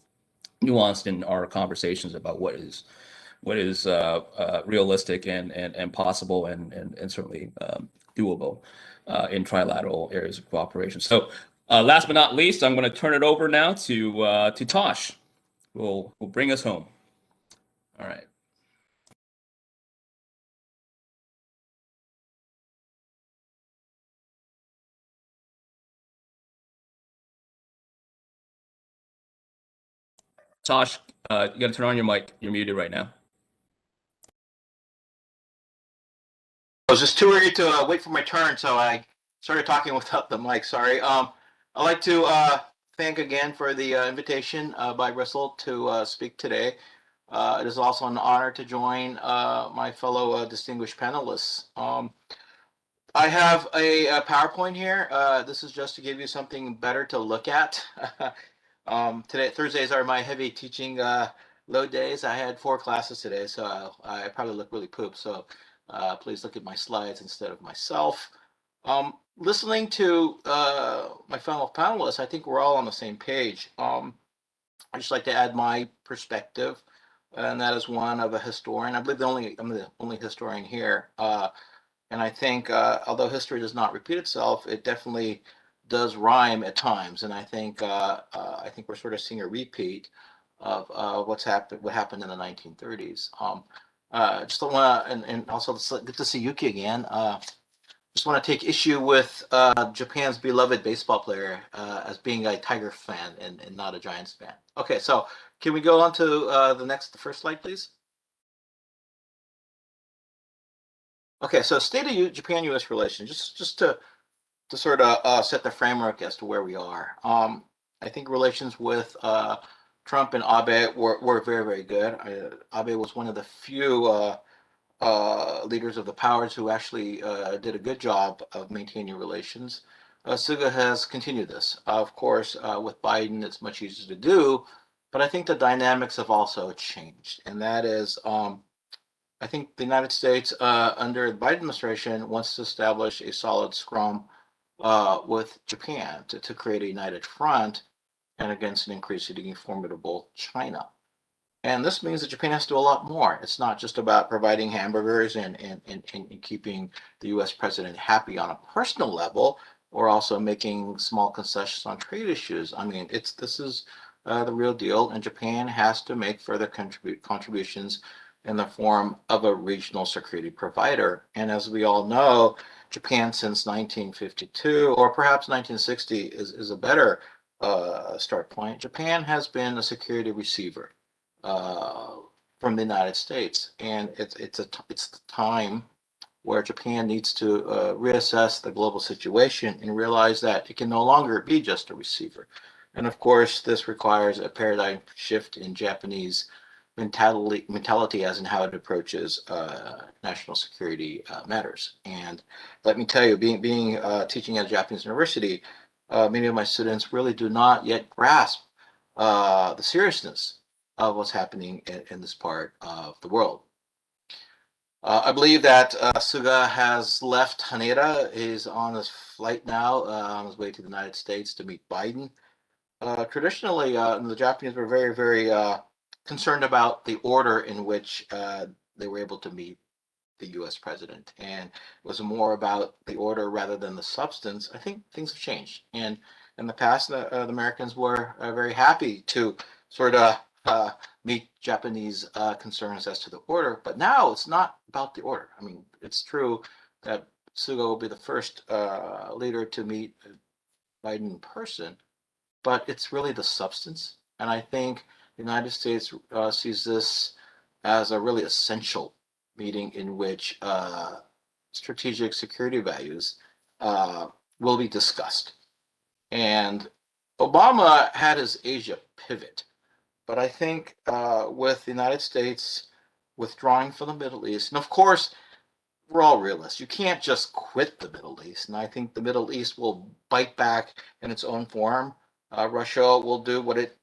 nuanced in our conversations about what is realistic and possible and certainly doable in trilateral areas of cooperation. So last but not least, I'm going to turn it over now to Tosh, who will bring us home. All right. Tosh, you got to turn on your mic. You're muted right now. I was just too early to wait for my turn, so I started talking without the mic. Sorry. I'd like to thank again for the invitation by Russell to speak today. It is also an honor to join my fellow distinguished panelists. I have a PowerPoint here. This is just to give you something better to look at. Today, Thursdays are my heavy teaching load days. I had 4 classes today, so I probably look really poop. So please look at my slides instead of myself. Listening to my fellow panelists, I think we're all on the same page. I just like to add my perspective, and that is one of a historian. I believe I'm the only historian here. And I think, although history does not repeat itself, it definitely does rhyme at times. And I think we're sort of seeing a repeat of what happened in the 1930s. Just want to, and also it's good to see Yuki again. Just want to take issue with Japan's beloved baseball player as being a Tiger fan and not a Giants fan. Okay, so can we go on to the first slide, please? Okay, so state of Japan-U.S. relations, just to sort of set the framework as to where we are. I think relations with Trump and Abe were very, very good. Abe was one of the few leaders of the powers who actually did a good job of maintaining relations. Suga has continued this. Of course, with Biden, it's much easier to do, but I think the dynamics have also changed, and that is I think the United States, under the Biden administration, wants to establish a solid scrum with Japan to create a united front and against an increasingly formidable China. And this means that Japan has to do a lot more. It's not just about providing hamburgers and keeping the US president happy on a personal level, or also making small concessions on trade issues. I mean, this is the real deal, and Japan has to make further contributions in the form of a regional security provider. And as we all know, Japan since 1952, or perhaps 1960 is a better start point. Japan has been a security receiver from the United States, and it's the time where Japan needs to reassess the global situation and realize that it can no longer be just a receiver. And of course, this requires a paradigm shift in Japanese mentality as in how it approaches national security matters. And let me tell you, being teaching at a Japanese university, many of my students really do not yet grasp the seriousness of what's happening in this part of the world. I believe that Suga has left Haneda. He's on his flight now, on his way to the United States to meet Biden. Traditionally, the Japanese were very, very concerned about the order in which they were able to meet the US president. And it was more about the order rather than the substance. I think things have changed. And in the past, the Americans were very happy to sort of meet Japanese concerns as to the order. But now it's not about the order. I mean, it's true that Suga will be the first leader to meet Biden in person, but it's really the substance. And I think the United States sees this as a really essential meeting in which strategic security values will be discussed. And Obama had his Asia pivot, but I think with the United States withdrawing from the Middle East, and of course, we're all realists. You can't just quit the Middle East, and I think the Middle East will bite back in its own form. Russia will do what it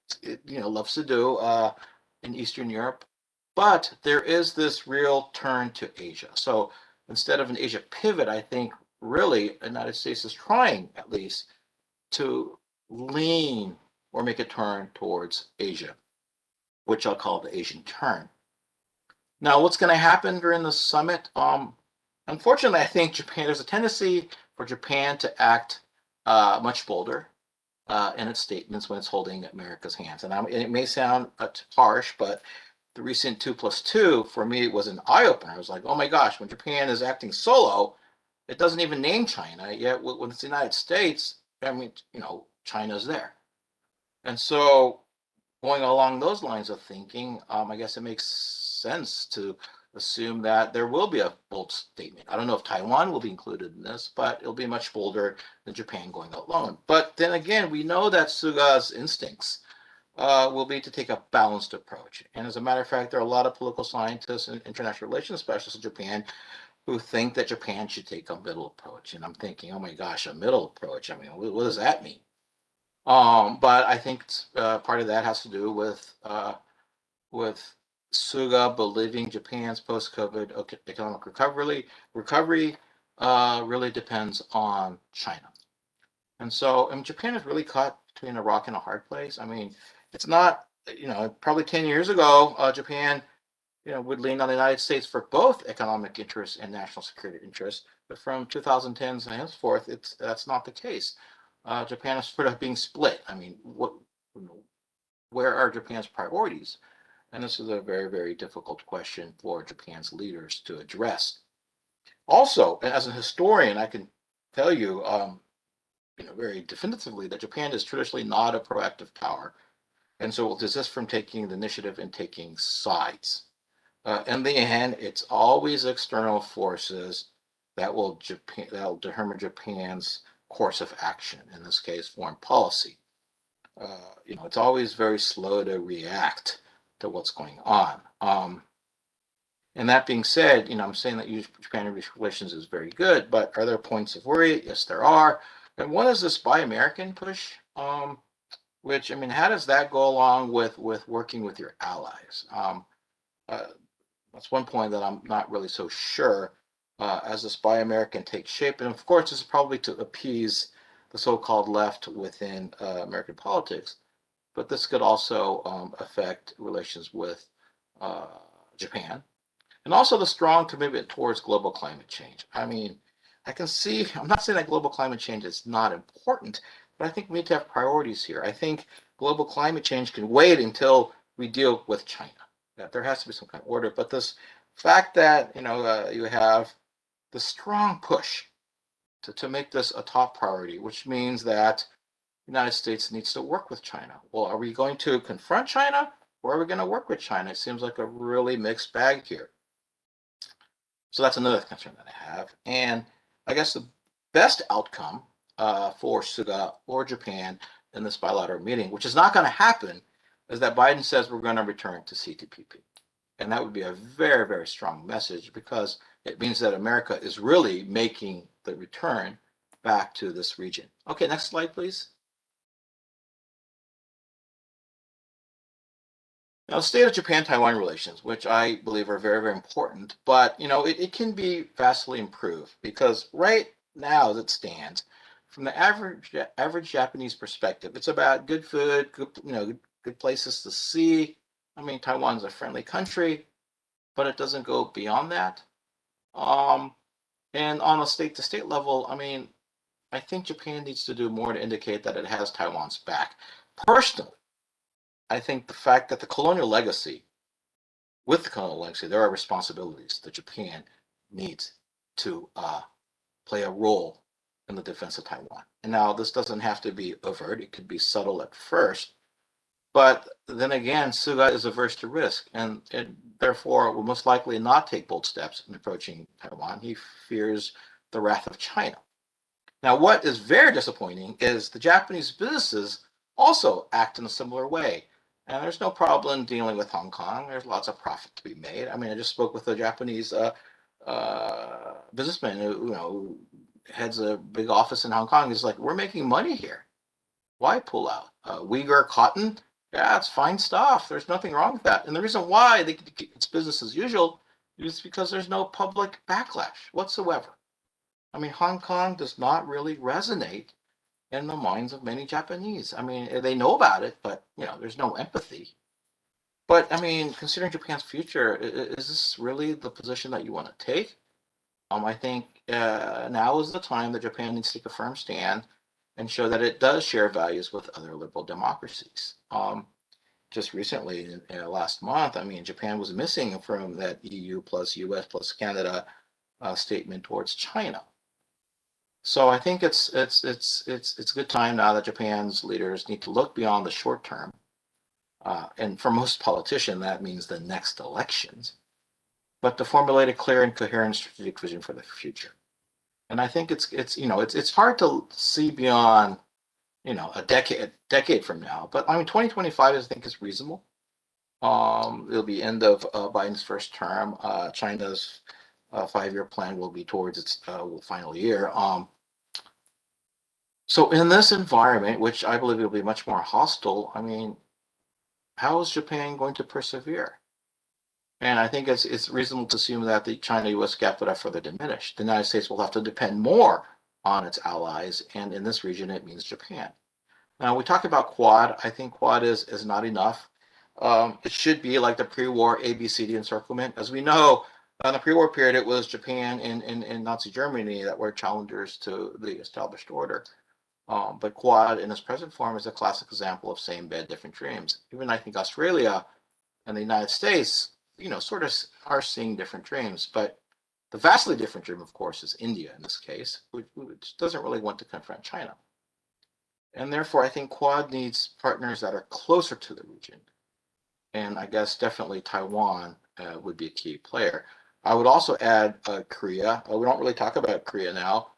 loves to do in Eastern Europe, but there is this real turn to Asia. So instead of an Asia pivot, I think really the United States is trying at least to lean or make a turn towards Asia, which I'll call the Asian turn. Now, what's going to happen during the summit? Unfortunately, I think there's a tendency for Japan to act much bolder in its statements when it's holding America's hands. And it may sound harsh, but the recent 2+2 for me was an eye-opener. I was like, oh my gosh, when Japan is acting solo, it doesn't even name China. Yet when it's the United States, I mean, China's there. And so going along those lines of thinking, I guess it makes sense to assume that there will be a bold statement. I don't know if Taiwan will be included in this, but it'll be much bolder than Japan going alone. But then again, we know that Suga's instincts will be to take a balanced approach. And as a matter of fact, there are a lot of political scientists and international relations specialists in Japan who think that Japan should take a middle approach. And I'm thinking, oh my gosh, a middle approach. I mean, what does that mean? But I think part of that has to do with Suga believing Japan's post-COVID economic recovery really depends on China. And so Japan is really caught between a rock and a hard place. I mean, it's not, probably 10 years ago, Japan, would lean on the United States for both economic interests and national security interests. But from 2010s and henceforth, that's not the case. Japan is sort of being split. I mean, where are Japan's priorities? And this is a very, very difficult question for Japan's leaders to address. Also, as a historian, I can tell you, very definitively that Japan is traditionally not a proactive power, and so it will desist from taking the initiative and taking sides. In the end, it's always external forces that will determine Japan's course of action. In this case, foreign policy. It's always very slow to react to what's going on. And that being said, I'm saying that Japan relations is very good, but are there points of worry? Yes, there are. And one is this Buy American push, which, how does that go along with working with your allies? That's one point that I'm not really so sure as this Buy American takes shape. And of course, this is probably to appease the so-called left within American politics, but this could also affect relations with Japan, and also the strong commitment towards global climate change. I can see, I'm not saying that global climate change is not important, but I think we need to have priorities here. I think global climate change can wait until we deal with China. That there has to be some kind of order. But this fact that you have the strong push to make this a top priority, which means that the United States needs to work with China. Well, are we going to confront China or are we going to work with China? It seems like a really mixed bag here. So that's another concern that I have. And I guess the best outcome for Suga or Japan in this bilateral meeting, which is not going to happen, is that Biden says we're going to return to CTPP. And that would be a very, very strong message because it means that America is really making the return back to this region. Okay, next slide, please. Now, the state of Japan-Taiwan relations, which I believe are very, very important, but it can be vastly improved because right now, as it stands, from the average Japanese perspective, it's about good food, good places to see. I mean, Taiwan's a friendly country, but it doesn't go beyond that. And on a state-to-state level, I mean, I think Japan needs to do more to indicate that it has Taiwan's back. Personally, I think the fact that with the colonial legacy, there are responsibilities that Japan needs to play a role in the defense of Taiwan. And now this doesn't have to be overt, it could be subtle at first. But then again, Suga is averse to risk and therefore will most likely not take bold steps in approaching Taiwan. He fears the wrath of China. Now, what is very disappointing is the Japanese businesses also act in a similar way. And there's no problem dealing with Hong Kong. There's lots of profit to be made. I mean, I just spoke with a Japanese businessman who heads a big office in Hong Kong. He's like, we're making money here. Why pull out? Uyghur cotton? Yeah, it's fine stuff. There's nothing wrong with that. And the reason why it's business as usual is because there's no public backlash whatsoever. I mean, Hong Kong does not really resonate in the minds of many Japanese. I mean, they know about it, but there's no empathy. But I mean, considering Japan's future, is this really the position that you want to take? I think now is the time that Japan needs to take a firm stand and show that it does share values with other liberal democracies. Just recently, last month, I mean, Japan was missing from that EU plus US plus Canada statement towards China. So I think it's a good time now that Japan's leaders need to look beyond the short term, and for most politicians that means the next elections, but to formulate a clear and coherent strategic vision for the future. And I think it's hard to see beyond a decade from now, but I mean 2025 I think is reasonable. It'll be end of Biden's first term. China's 5-year plan will be towards its final year. So in this environment, which I believe will be much more hostile, I mean, how is Japan going to persevere? And I think it's reasonable to assume that the China-US gap would have further diminished. The United States will have to depend more on its allies, and in this region, it means Japan. Now, we talk about Quad. I think Quad is not enough. It should be like the pre-war ABCD encirclement. As we know, in the pre-war period, it was Japan and Nazi Germany that were challengers to the established order. But Quad in its present form is a classic example of same bed, different dreams. Even I think Australia and the United States, sort of are seeing different dreams. But the vastly different dream, of course, is India in this case, which doesn't really want to confront China. And therefore, I think Quad needs partners that are closer to the region. And I guess definitely Taiwan would be a key player. I would also add Korea. We don't really talk about Korea now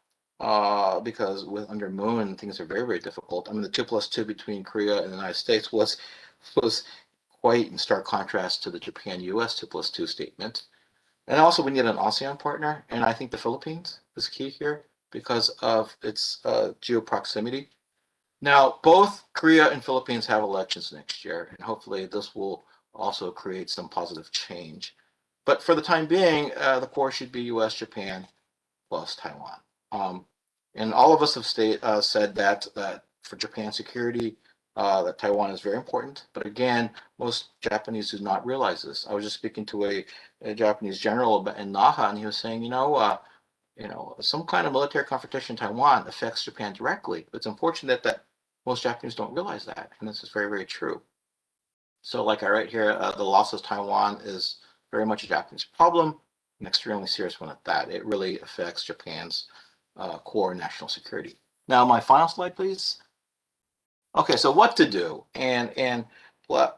because under Moon, things are very, very difficult. I mean, the 2+2 between Korea and the United States was quite in stark contrast to the Japan-US 2+2 statement. And also we need an ASEAN partner. And I think the Philippines is key here because of its geo-proximity. Now, both Korea and Philippines have elections next year, and hopefully this will also create some positive change. But for the time being, the core should be US, Japan, plus Taiwan. And all of us have said that for Japan's security, that Taiwan is very important. But again, most Japanese do not realize this. I was just speaking to a Japanese general in Naha, and he was saying, some kind of military confrontation in Taiwan affects Japan directly. It's unfortunate that Most Japanese don't realize that, and this is very, very true. So like I write here, the loss of Taiwan is very much a Japanese problem, an extremely serious one at that. It really affects Japan's core national security. Now, my final slide, please. Okay, so what to do? And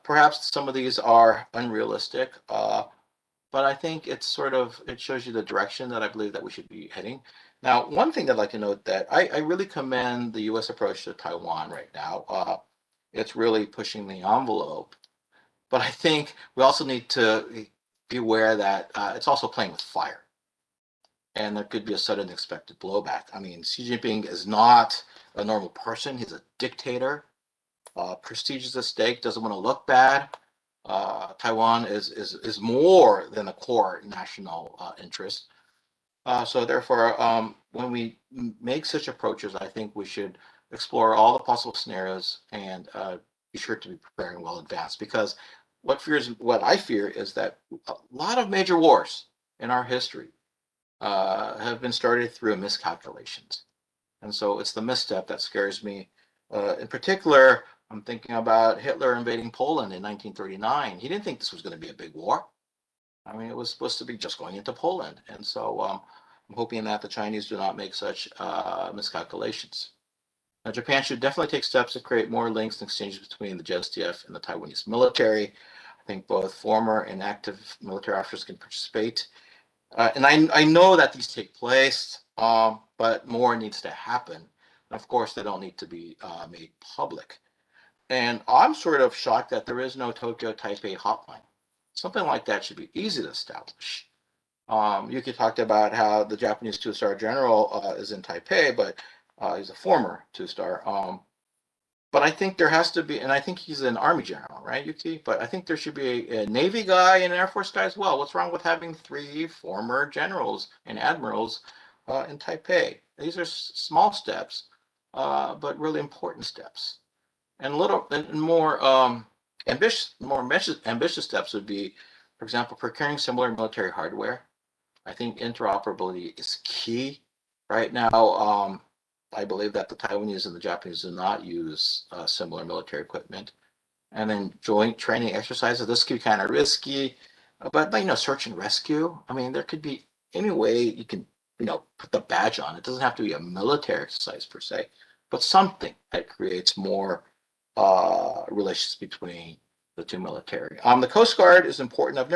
perhaps some of these are unrealistic, but I think it's it shows you the direction that I believe that we should be heading. Now, one thing I'd like to note that I really commend the U.S. approach to Taiwan right now. It's really pushing the envelope, but I think we also need to be aware that it's also playing with fire, and there could be a sudden expected blowback. I mean, Xi Jinping is not a normal person. He's a dictator. Prestige is at stake, doesn't want to look bad. Taiwan is more than a core national interest. So therefore, when we make such approaches, I think we should explore all the possible scenarios and be sure to be preparing well in advance. Because what I fear is that a lot of major wars in our history have been started through miscalculations. And so it's the misstep that scares me. In particular, I'm thinking about Hitler invading Poland in 1939. He didn't think this was going to be a big war. I mean, it was supposed to be just going into Poland. And so I'm hoping that the Chinese do not make such miscalculations. Now, Japan should definitely take steps to create more links and exchanges between the JSTF and the Taiwanese military. I think both former and active military officers can participate. And I know that these take place, but more needs to happen. Of course, they don't need to be made public. And I'm sort of shocked that there is no Tokyo Taipei hotline. Something like that should be easy to establish. Yuki talked about how the Japanese two-star general is in Taipei, but he's a former two-star. But I think there has to be, and I think he's an Army general, right, Yuki? But I think there should be a Navy guy and an Air Force guy as well. What's wrong with having 3 former generals and admirals in Taipei? These are small steps, but really important steps. And more ambitious steps would be, for example, procuring similar military hardware. I think interoperability is key. Right now, I believe that the Taiwanese and the Japanese do not use similar military equipment. And then joint training exercises. This could be kind of risky, but search and rescue. I mean, there could be any way you can, put the badge on. It doesn't have to be a military exercise per se, but something that creates more relations between the two military. The Coast Guard is important.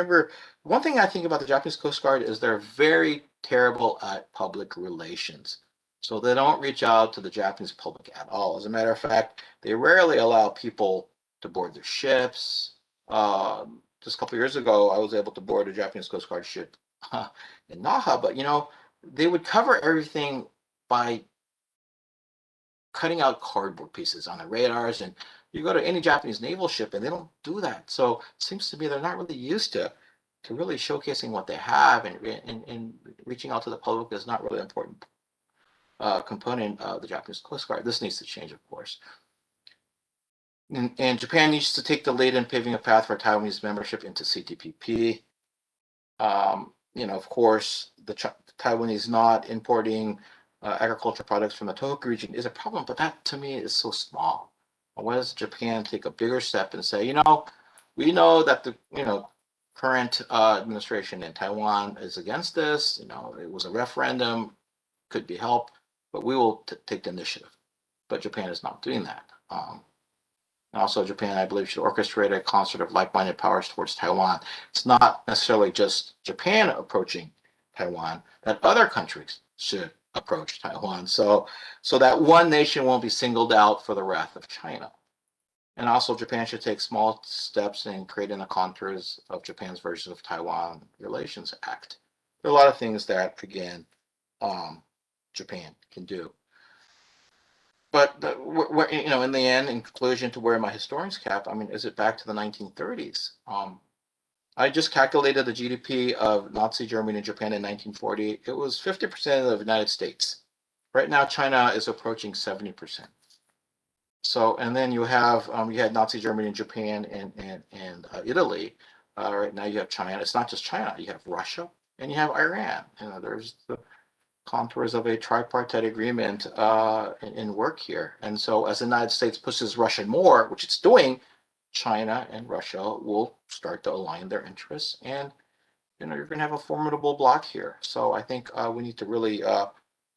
One thing I think about the Japanese Coast Guard is they're very terrible at public relations. So they don't reach out to the Japanese public at all. As a matter of fact, they rarely allow people to board their ships. Just a couple of years ago, I was able to board a Japanese Coast Guard ship in Naha, but they would cover everything by cutting out cardboard pieces on the radars, and you go to any Japanese naval ship and they don't do that. So it seems to me they're not really used to really showcasing what they have, and reaching out to the public is not really an important component of the Japanese Coast Guard. This needs to change, of course. And Japan needs to take the lead in paving a path for Taiwanese membership into CTPP. Of course, the Taiwanese not importing agricultural products from the Tohoku region is a problem, but that to me is so small. Why does Japan take a bigger step and say, we know that the current administration in Taiwan is against this. It was a referendum, could be helped, but we will take the initiative. But Japan is not doing that. Also, Japan, I believe, should orchestrate a concert of like-minded powers towards Taiwan. It's not necessarily just Japan approaching Taiwan, that other countries should approach Taiwan, so that one nation won't be singled out for the wrath of China. And also, Japan should take small steps in creating the contours of Japan's version of Taiwan Relations Act. There are a lot of things that, again, Japan can do. But in the end, in conclusion, to wear my historian's cap, I mean, is it back to the 1930s? I just calculated the GDP of Nazi Germany and Japan in 1940. It was 50% of the United States. Right now, China is approaching 70%. So, and then you have you had Nazi Germany and Japan and Italy. Right now, you have China. It's not just China. You have Russia and you have Iran. There's the contours of a tripartite agreement in work here. And so as the United States pushes Russia more, which it's doing, China and Russia will start to align their interests, and you're going to have a formidable bloc here. So I think we need to really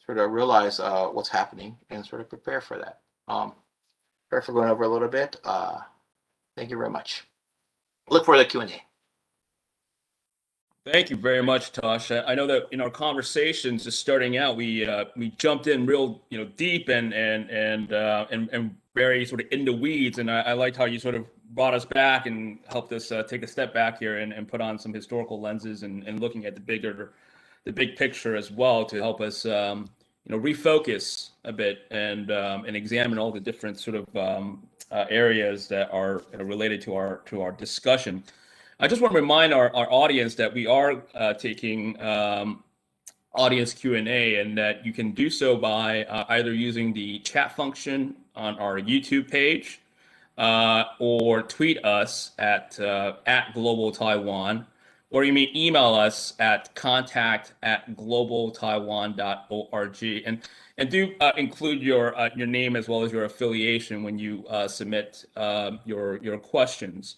sort of realize what's happening and sort of prepare for that. Sorry for going over a little bit. Thank you very much. Look for the Q&A. Thank you very much, Tosh. I know that in our conversations just starting out, we jumped in real deep and very sort of in the weeds, and I liked how you sort of brought us back and helped us take a step back here and put on some historical lenses and looking at the big picture as well to help us refocus a bit and examine all the different sort of areas that are related to our discussion. I just want to remind our audience that we are taking audience Q&A, and that you can do so by either using the chat function on our YouTube page or tweet us at Global Taiwan, or you may email us at contact@globaltaiwan.org, and do include your name as well as your affiliation when you submit your questions.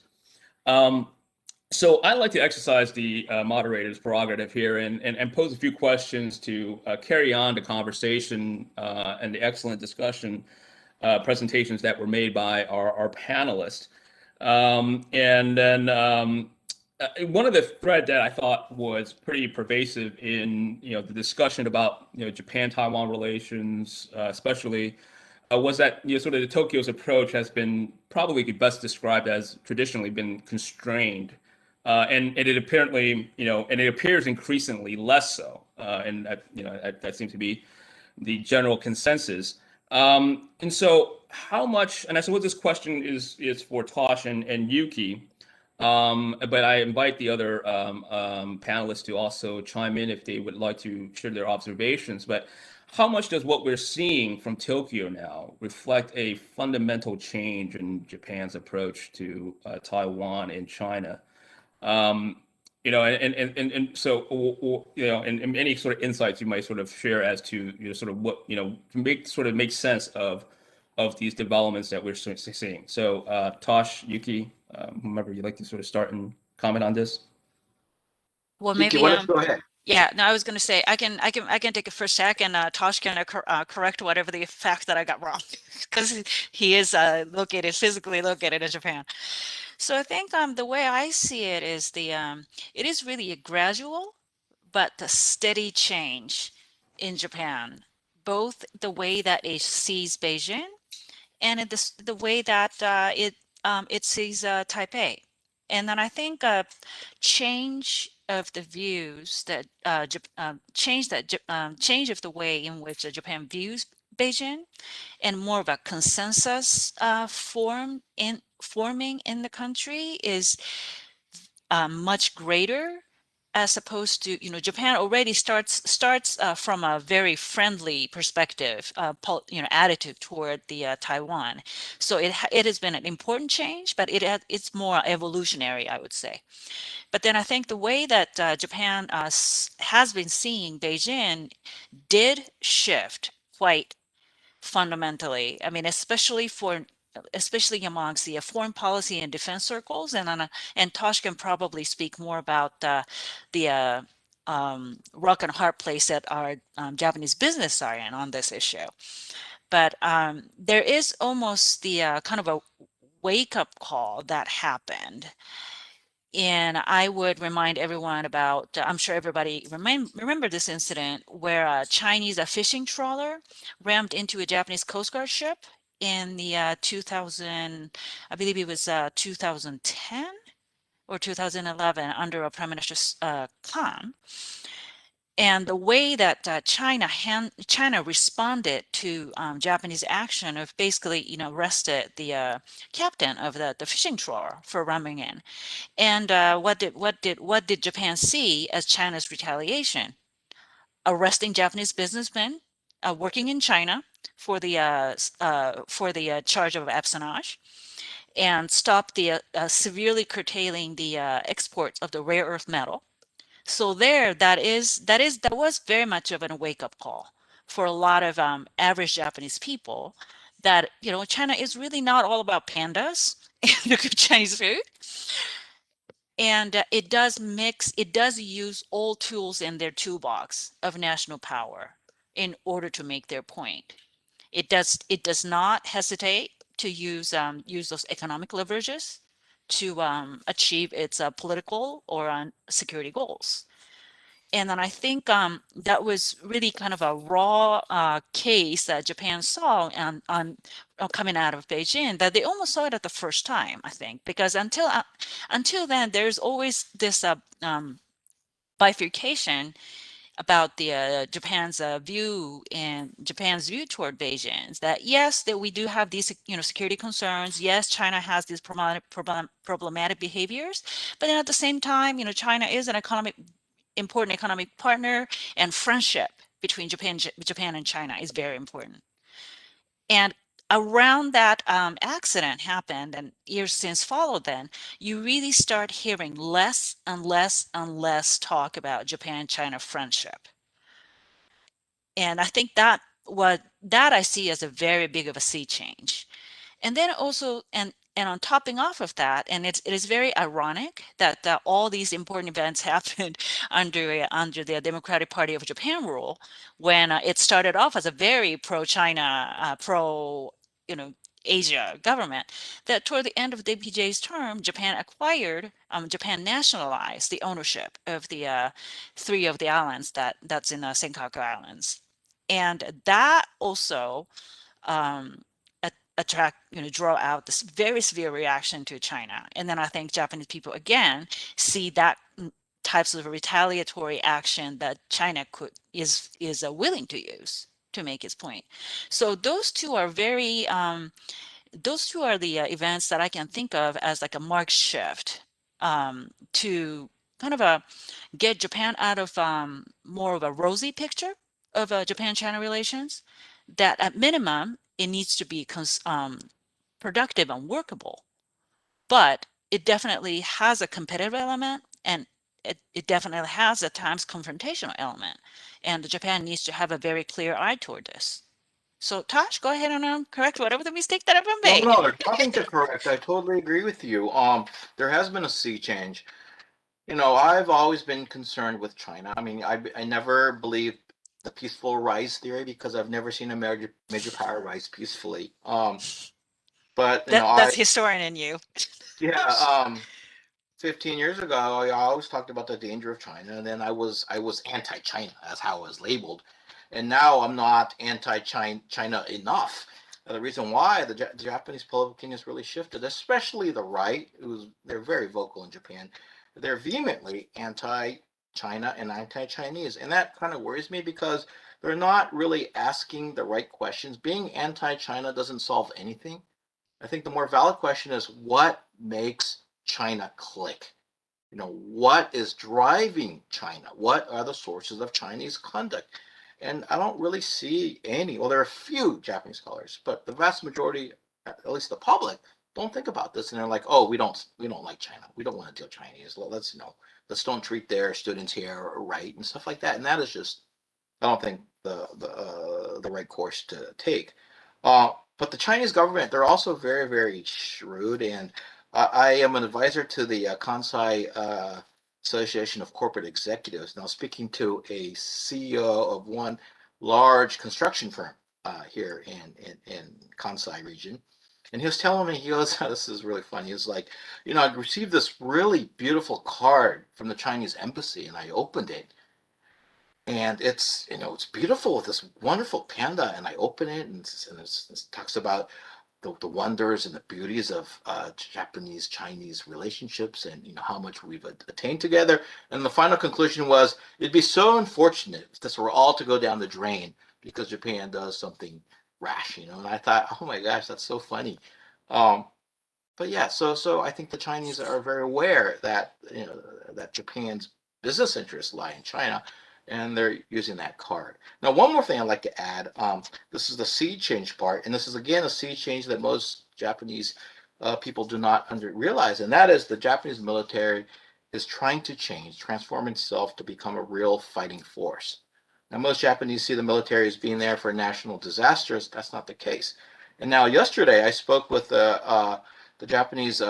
So I'd like to exercise the moderator's prerogative here and pose a few questions to carry on the conversation and the excellent discussion presentations that were made by our panelists. And then one of the thread that I thought was pretty pervasive in the discussion about Japan-Taiwan relations, especially, was that sort of the Tokyo's approach has been probably best described as traditionally been constrained. And it apparently, and it appears increasingly less so, and that seems to be the general consensus. And so, how much? And I suppose this question is for Tosh and Yuki, but I invite the other panelists to also chime in if they would like to share their observations. But how much does what we're seeing from Tokyo now reflect a fundamental change in Japan's approach to Taiwan and China? And so, and any sort of insights you might sort of share as to sort of what to make sense of these developments that we're seeing. So, Tosh, Yuki, whomever you'd like to sort of start and comment on this. Well, Yuki, maybe why don't you go ahead? Yeah, no, I was going to say I can take it for a sec, and Tosh can correct whatever the fact that I got wrong, because he is physically located in Japan. So I think the way I see it is it is really a gradual but a steady change in Japan, both the way that it sees Beijing and the way that it sees Taipei. And then I think change of the views that change of the way in which Japan views Beijing, and more of a consensus forming in the country is much greater, as opposed to Japan already starts from a very friendly perspective, attitude toward the Taiwan. So it has been an important change, but it's more evolutionary, I would say. But then I think the way that Japan has been seeing Beijing did shift quite fundamentally. I mean, especially amongst the foreign policy and defense circles, and Tosh can probably speak more about the rock and hard place that our Japanese business are in on this issue. But there is almost the kind of a wake-up call that happened. And I would remind everyone about, I'm sure everybody remember this incident where a Chinese fishing trawler rammed into a Japanese Coast Guard ship in the 2000, I believe it was 2010 or 2011 under a Prime Minister Khan. And the way that China responded to Japanese action of basically, arrested the captain of the fishing trawler for ramming in. And what did Japan see as China's retaliation? Arresting Japanese businessmen working in China for the charge of espionage, and stop the severely curtailing the exports of the rare earth metal So that was very much of a wake-up call for a lot of average Japanese people that, China is really not all about pandas and the good Chinese food. And it does use all tools in their toolbox of national power in order to make their point. It does not hesitate to use those economic leverages to achieve its political or security goals. And then I think that was really kind of a raw case that Japan saw on coming out of Beijing, that they almost saw it at the first time, I think, because until then, there's always this bifurcation about the Japan's view toward Beijing. That yes, that we do have these security concerns. Yes, China has these problematic behaviors, but then at the same time, China is an important economic partner, and friendship between Japan and China is very important. And around that accident happened and years since followed, then you really start hearing less and less and less talk about Japan-China friendship. And I think that I see as a very big of a sea change. And then also, and on topping off of that, and it is very ironic that all these important events happened under the Democratic Party of Japan rule, when it started off as a very pro-China, Asia government, that toward the end of DPJ's term, Japan nationalized the ownership of the 3 of the islands that's in the Senkaku Islands. And that also um, draw out this very severe reaction to China. And then I think Japanese people again see that types of retaliatory action that China is willing to use to make its point. So those two are the events that I can think of as like a marked shift to kind of get Japan out of more of a rosy picture of Japan-China relations, that at minimum, it needs to be productive and workable. But it definitely has a competitive element, and it definitely has at times confrontational element. And Japan needs to have a very clear eye toward this. So Tosh, go ahead and correct whatever the mistake that I've made. No, there's nothing to correct. I totally agree with you. There has been a sea change. I've always been concerned with China. I mean, I never believed the peaceful rise theory because I've never seen a major power rise peacefully. But that's historian in you. Yeah. 15 years ago, I always talked about the danger of China, and then I was anti-China. That's how I was labeled. And now I'm not anti-China enough. The reason why the Japanese political opinion has really shifted, especially the right, they're very vocal in Japan. They're vehemently anti-China and anti-Chinese, and that kind of worries me because they're not really asking the right questions. Being anti-China doesn't solve anything. I think the more valid question is what makes China click? What is driving China? What are the sources of Chinese conduct? And I don't really see any. Well, there are a few Japanese scholars, but the vast majority, at least the public, don't think about this, and they're like, "Oh, we don't like China. We don't want to deal Chinese. Let's don't treat their students here right and stuff like that." And that is just, I don't think the right course to take. But the Chinese government, they're also very, very shrewd. And I am an advisor to the Kansai Association of Corporate Executives. Now, speaking to a CEO of one large construction firm here in Kansai region. And he was telling me, he goes, this is really funny. He was like, I received this really beautiful card from the Chinese embassy, and I opened it. And it's beautiful with this wonderful panda, and I open it, and it talks about the wonders and the beauties of Japanese Chinese relationships, and how much we've attained together. And the final conclusion was, it'd be so unfortunate if this were all to go down the drain because Japan does something rash, And I thought, oh my gosh, that's so funny. But yeah, so I think the Chinese are very aware that that Japan's business interests lie in China, and they're using that card. Now, one more thing I'd like to add. This is the sea change part, and this is again a sea change that most Japanese people do not realize, and that is the Japanese military is trying to change, transform itself to become a real fighting force. Now, most Japanese see the military as being there for national disasters. That's not the case. And now, yesterday, I spoke with the Japanese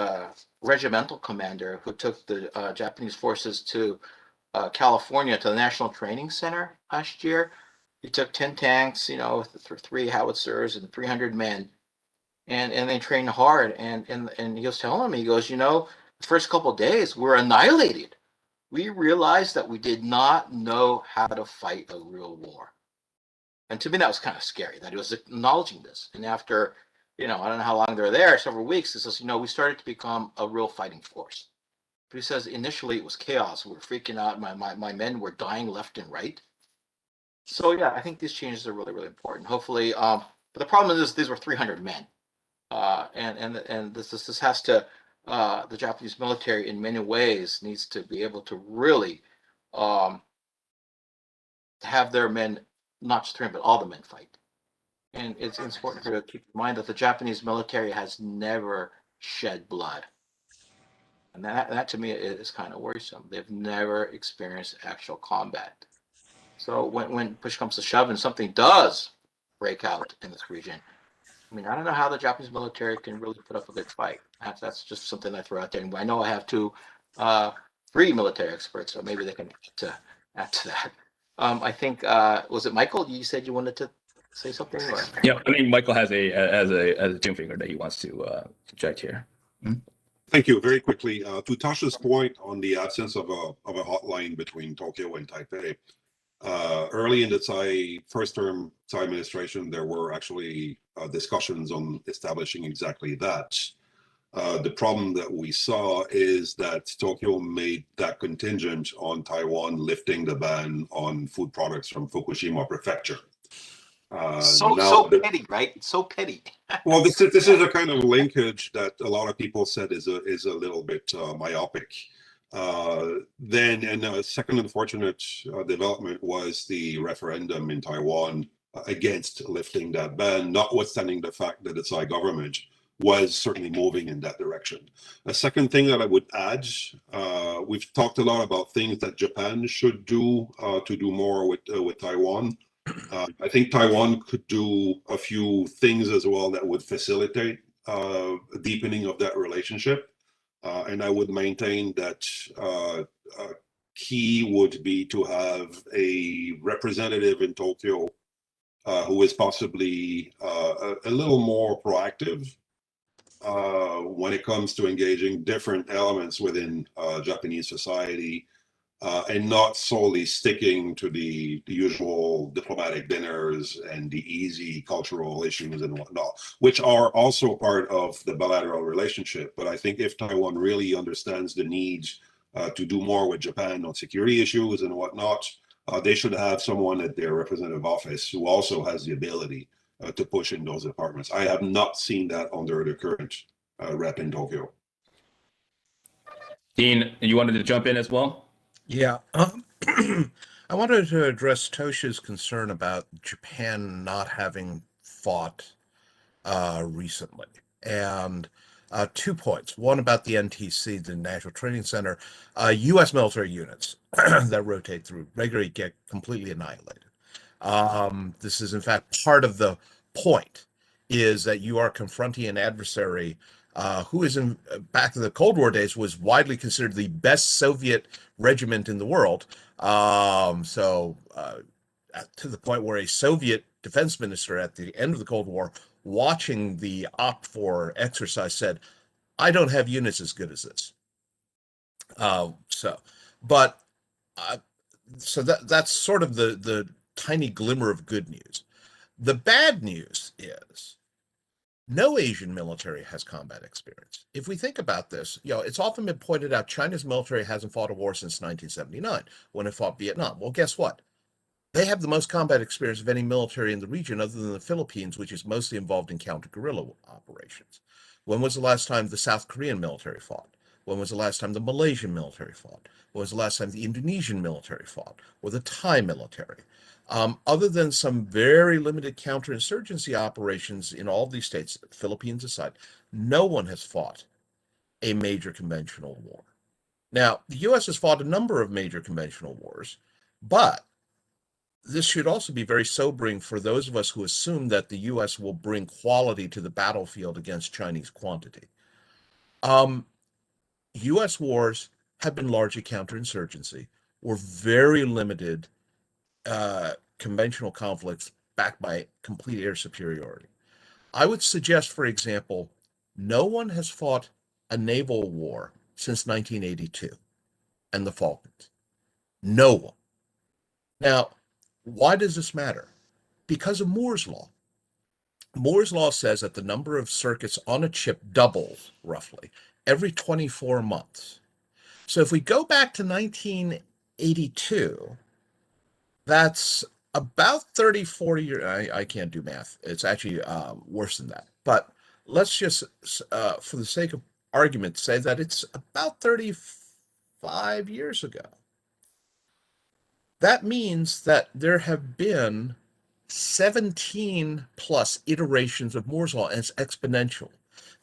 regimental commander who took the Japanese forces to California to the National Training Center last year. He took 10 tanks, you know, 3 howitzers and 300 men, and they trained hard. And he was telling me, he goes, you know, the first couple of days we're annihilated. We realized that we did not know how to fight a real war. And to me, that was kind of scary that he was acknowledging this. And after, you know, I don't know how long they're there, several weeks, he says, you know, we started to become a real fighting force. But he says initially it was chaos. We were freaking out. My men were dying left and right. So yeah, I think these changes are really, really important. Hopefully, but the problem is these were 300 men. And this has to, the Japanese military in many ways needs to be able to really have their men, not just 300, but all the men fight. And it's important to keep in mind that the Japanese military has never shed blood. And that to me is kind of worrisome. They've never experienced actual combat. So when push comes to shove and something does break out in this region, I mean, I don't know how the Japanese military can really put up a good fight. That's just something I throw out there. And I know I have 3 military experts, so maybe they can add to that. I think was it Michael? You said you wanted to say something? Or? Yeah, I mean, Michael has a Zoom finger that he wants to project here. Thank you. Very quickly, to Tasha's point on the absence of a hotline between Tokyo and Taipei, early in the first term Tsai administration, there were actually discussions on establishing exactly that. The problem that we saw is that Tokyo made that contingent on Taiwan lifting the ban on food products from Fukushima Prefecture. So petty, right? It's so petty. Well, this is a kind of linkage that a lot of people said is a little bit myopic. Then a second unfortunate development was the referendum in Taiwan against lifting that ban, notwithstanding the fact that the Tsai government was certainly moving in that direction. A second thing that I would add, we've talked a lot about things that Japan should do to do more with Taiwan. I think Taiwan could do a few things as well that would facilitate a deepening of that relationship. And I would maintain that key would be to have a representative in Tokyo who is possibly a little more proactive when it comes to engaging different elements within Japanese society, and not solely sticking to the usual diplomatic dinners and the easy cultural issues and whatnot, which are also part of the bilateral relationship. But I think if Taiwan really understands the needs to do more with Japan on security issues and whatnot, they should have someone at their representative office who also has the ability to push in those departments. I have not seen that under the current rep in Tokyo. Dean, you wanted to jump in as well? Yeah, I wanted to address Toshi's concern about Japan not having fought recently. And 2 points. One about the NTC, the National Training Center. U.S. military units that rotate through regularly get completely annihilated. This is, in fact, part of the point, is that you are confronting an adversary who is, back in the Cold War days, was widely considered the best Soviet regiment in the world. To the point where a Soviet defense minister at the end of the Cold War, watching the OPFOR exercise, said, "I don't have units as good as this." So that's sort of the tiny glimmer of good news. The bad news is no Asian military has combat experience. If we think about this, it's often been pointed out China's military hasn't fought a war since 1979, when it fought Vietnam. Well, guess what? They have the most combat experience of any military in the region other than the Philippines, which is mostly involved in counter-guerrilla operations. When was the last time the South Korean military fought? When was the last time the Malaysian military fought? When was the last time the Indonesian military fought? Or the Thai military? Other than some very limited counterinsurgency operations in all of these states, Philippines aside, no one has fought a major conventional war. Now, the U.S. has fought a number of major conventional wars, but this should also be very sobering for those of us who assume that the U.S. will bring quality to the battlefield against Chinese quantity. U.S. wars have been largely counterinsurgency or very limited conventional conflicts backed by complete air superiority. I would suggest, for example, no one has fought a naval war since 1982 and the Falklands. No one. Now, why does this matter? Because of Moore's Law. Moore's Law says that the number of circuits on a chip doubles, roughly, every 24 months. So if we go back to 1982, that's about 30, 40 years. I can't do math. It's actually worse than that. But let's just, for the sake of argument, say that it's about 35 years ago. That means that there have been 17 plus iterations of Moore's Law, and it's exponential.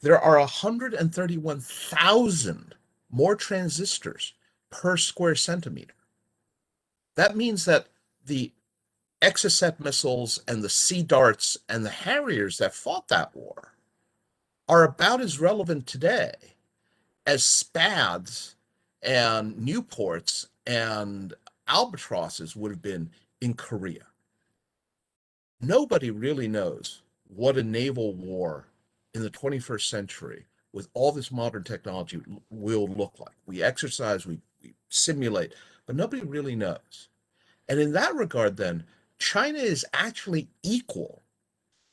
There are 131,000 more transistors per square centimeter. That means that the Exocet missiles and the Sea Darts and the Harriers that fought that war are about as relevant today as SPADs and Newports and Albatrosses would have been in Korea. Nobody really knows what a naval war in the 21st century with all this modern technology will look like. We exercise, we simulate, but nobody really knows. And in that regard, then, China is actually equal,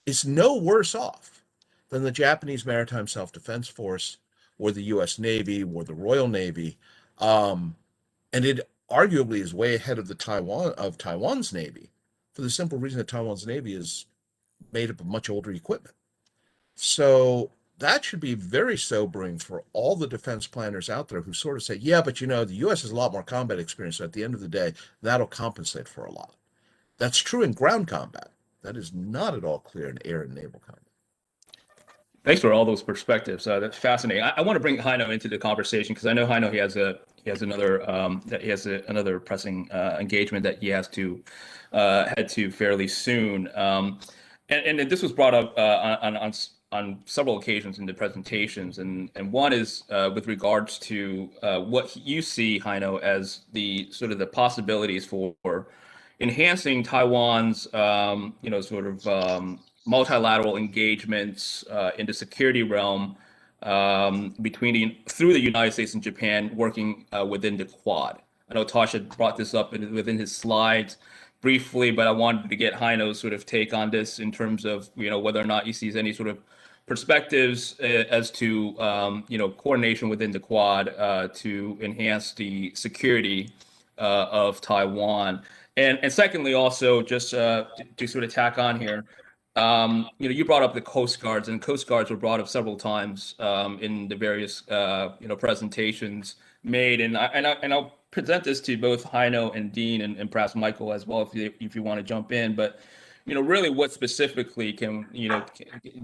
is no worse off than the Japanese Maritime Self-Defense Force or the U.S. Navy or the Royal Navy. And it arguably is way ahead of Taiwan's Navy, for the simple reason that Taiwan's Navy is made up of much older equipment. So that should be very sobering for all the defense planners out there who sort of say, yeah, but the U.S. has a lot more combat experience, so at the end of the day, that'll compensate for a lot. That's true in ground combat. That is not at all clear in air and naval combat. Thanks for all those perspectives. That's fascinating. I want to bring Heino into the conversation because I know Heino he has another pressing engagement that he has to head to fairly soon. And this was brought up on several occasions in the presentations, and one is with regards to what you see, Heino, as the sort of the possibilities for enhancing Taiwan's multilateral engagements in the security realm through the United States and Japan working within the Quad. I know Tosh had brought this up within his slides briefly, but I wanted to get Heino's sort of take on this in terms of whether or not he sees any sort of perspectives as to coordination within the Quad to enhance the security of Taiwan. And secondly, also just to sort of tack on here, you brought up the Coast Guards, and Coast Guards were brought up several times in the various presentations made, and I'll present this to both Heino and Dean and perhaps Michael as well if you want to jump in. But really, what specifically do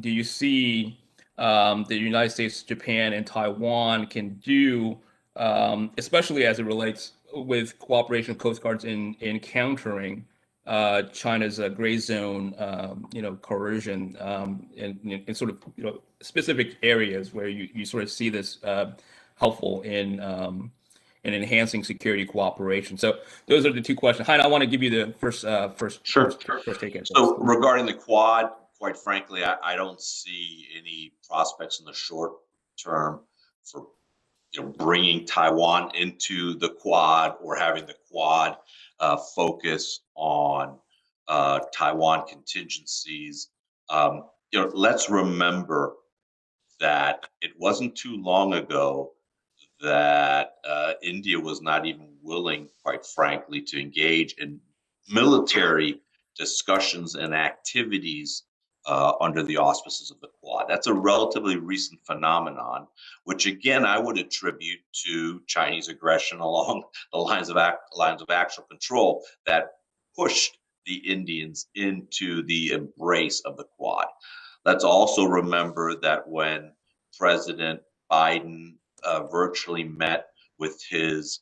you see the United States, Japan, and Taiwan can do, especially as it relates with cooperation of Coast Guards in countering China's gray zone, coercion in sort of specific areas where you sort of see this helpful in enhancing security cooperation. So those are the two questions. Heino, I want to give you the first take. So regarding the Quad, quite frankly, I don't see any prospects in the short term for bringing Taiwan into the Quad or having the Quad focus on Taiwan contingencies. Let's remember that it wasn't too long ago that India was not even willing, quite frankly, to engage in military discussions and activities under the auspices of the Quad. That's a relatively recent phenomenon, which again I would attribute to Chinese aggression along the lines of actual control that pushed the Indians into the embrace of the Quad. Let's also remember that when President Biden virtually met with his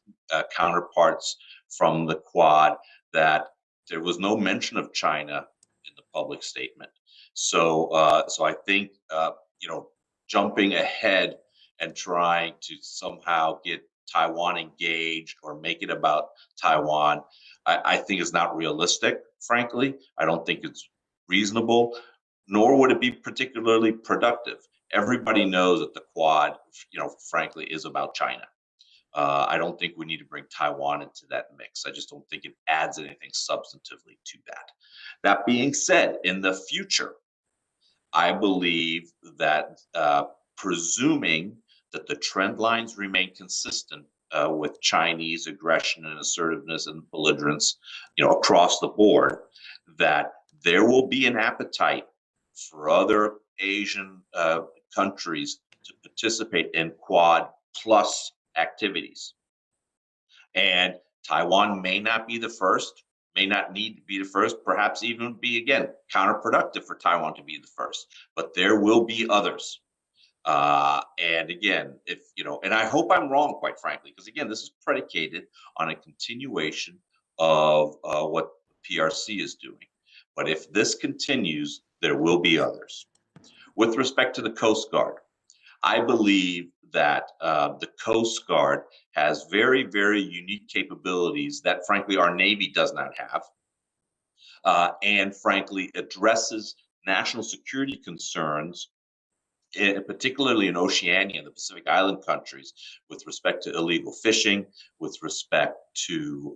counterparts from the Quad that there was no mention of China in the public statement. So I think jumping ahead and trying to somehow get Taiwan engaged or make it about Taiwan, I think is not realistic, frankly. I don't think it's reasonable, nor would it be particularly productive. Everybody knows that the Quad, frankly, is about China. I don't think we need to bring Taiwan into that mix. I just don't think it adds anything substantively to that. That being said, in the future, I believe that presuming that the trend lines remain consistent with Chinese aggression and assertiveness and belligerence, across the board, that there will be an appetite for other Asian countries to participate in Quad plus activities. And Taiwan may not be the first, may not need to be the first, perhaps even be, again, counterproductive for Taiwan to be the first, but there will be others. And again, and I hope I'm wrong, quite frankly, because again, this is predicated on a continuation of what PRC is doing. But if this continues, there will be others. With respect to the Coast Guard, I believe that the Coast Guard has very, very unique capabilities that, frankly, our Navy does not have, and frankly, addresses national security concerns, particularly in Oceania and the Pacific Island countries, with respect to illegal fishing, with respect to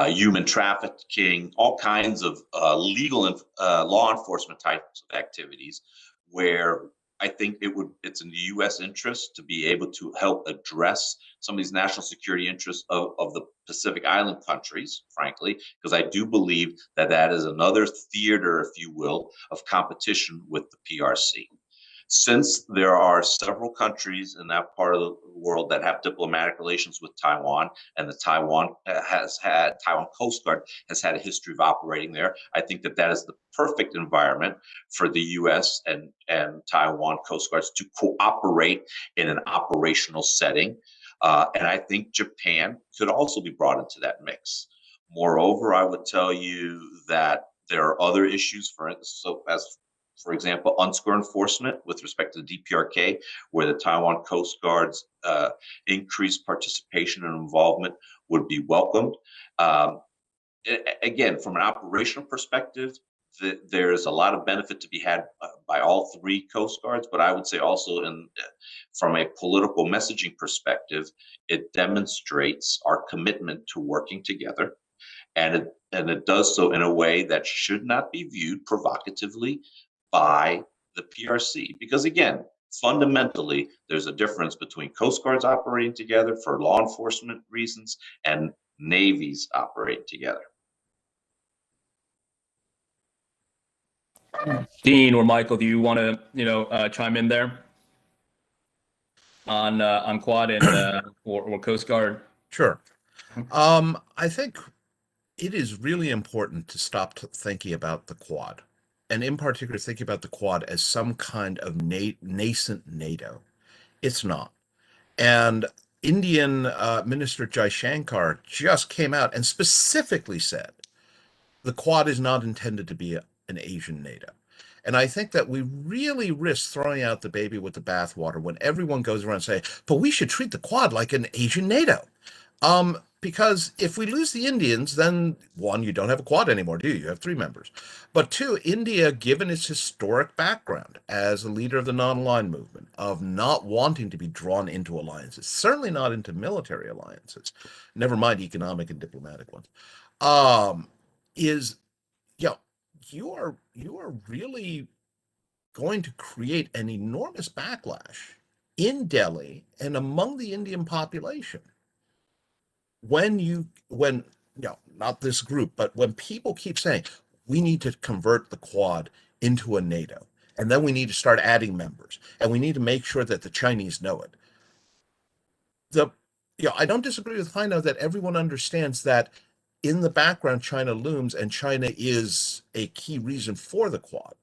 human trafficking, all kinds of legal and law enforcement types of activities, where I think it's in the U.S. interest to be able to help address some of these national security interests of the Pacific Island countries, frankly, because I do believe that that is another theater, if you will, of competition with the PRC. Since there are several countries in that part of the world that have diplomatic relations with Taiwan, and the Taiwan Coast Guard has had a history of operating there, I think that that is the perfect environment for the U.S. and Taiwan Coast Guards to cooperate in an operational setting. And I think Japan could also be brought into that mix. Moreover, I would tell you that there are other issues, for example, UNSCR enforcement with respect to the DPRK, where the Taiwan Coast Guard's increased participation and involvement would be welcomed. Again, from an operational perspective, there's a lot of benefit to be had by all three Coast Guards, but I would say also from a political messaging perspective, it demonstrates our commitment to working together. And it does so in a way that should not be viewed provocatively by the PRC. Because again, fundamentally, there's a difference between Coast Guards operating together for law enforcement reasons and navies operating together. Dean or Michael, do you want to chime in there on Quad and or Coast Guard? Sure. I think it is really important to stop thinking about the Quad, and in particular thinking about the Quad as some kind of nascent NATO. It's not. And Indian Minister Jaishankar just came out and specifically said the Quad is not intended to be an Asian NATO. And I think that we really risk throwing out the baby with the bathwater when everyone goes around saying, but we should treat the Quad like an Asian NATO. Because if we lose the Indians, then one, you don't have a Quad anymore, do you? You have three members. But two, India, given its historic background as a leader of the non-aligned movement, of not wanting to be drawn into alliances, certainly not into military alliances, never mind economic and diplomatic ones, you are really going to create an enormous backlash in Delhi and among the Indian population not this group, but when people keep saying we need to convert the Quad into a NATO, and then we need to start adding members, and we need to make sure that the Chinese know it. I don't disagree with Heino that everyone understands that in the background China looms, and China is a key reason for the Quad.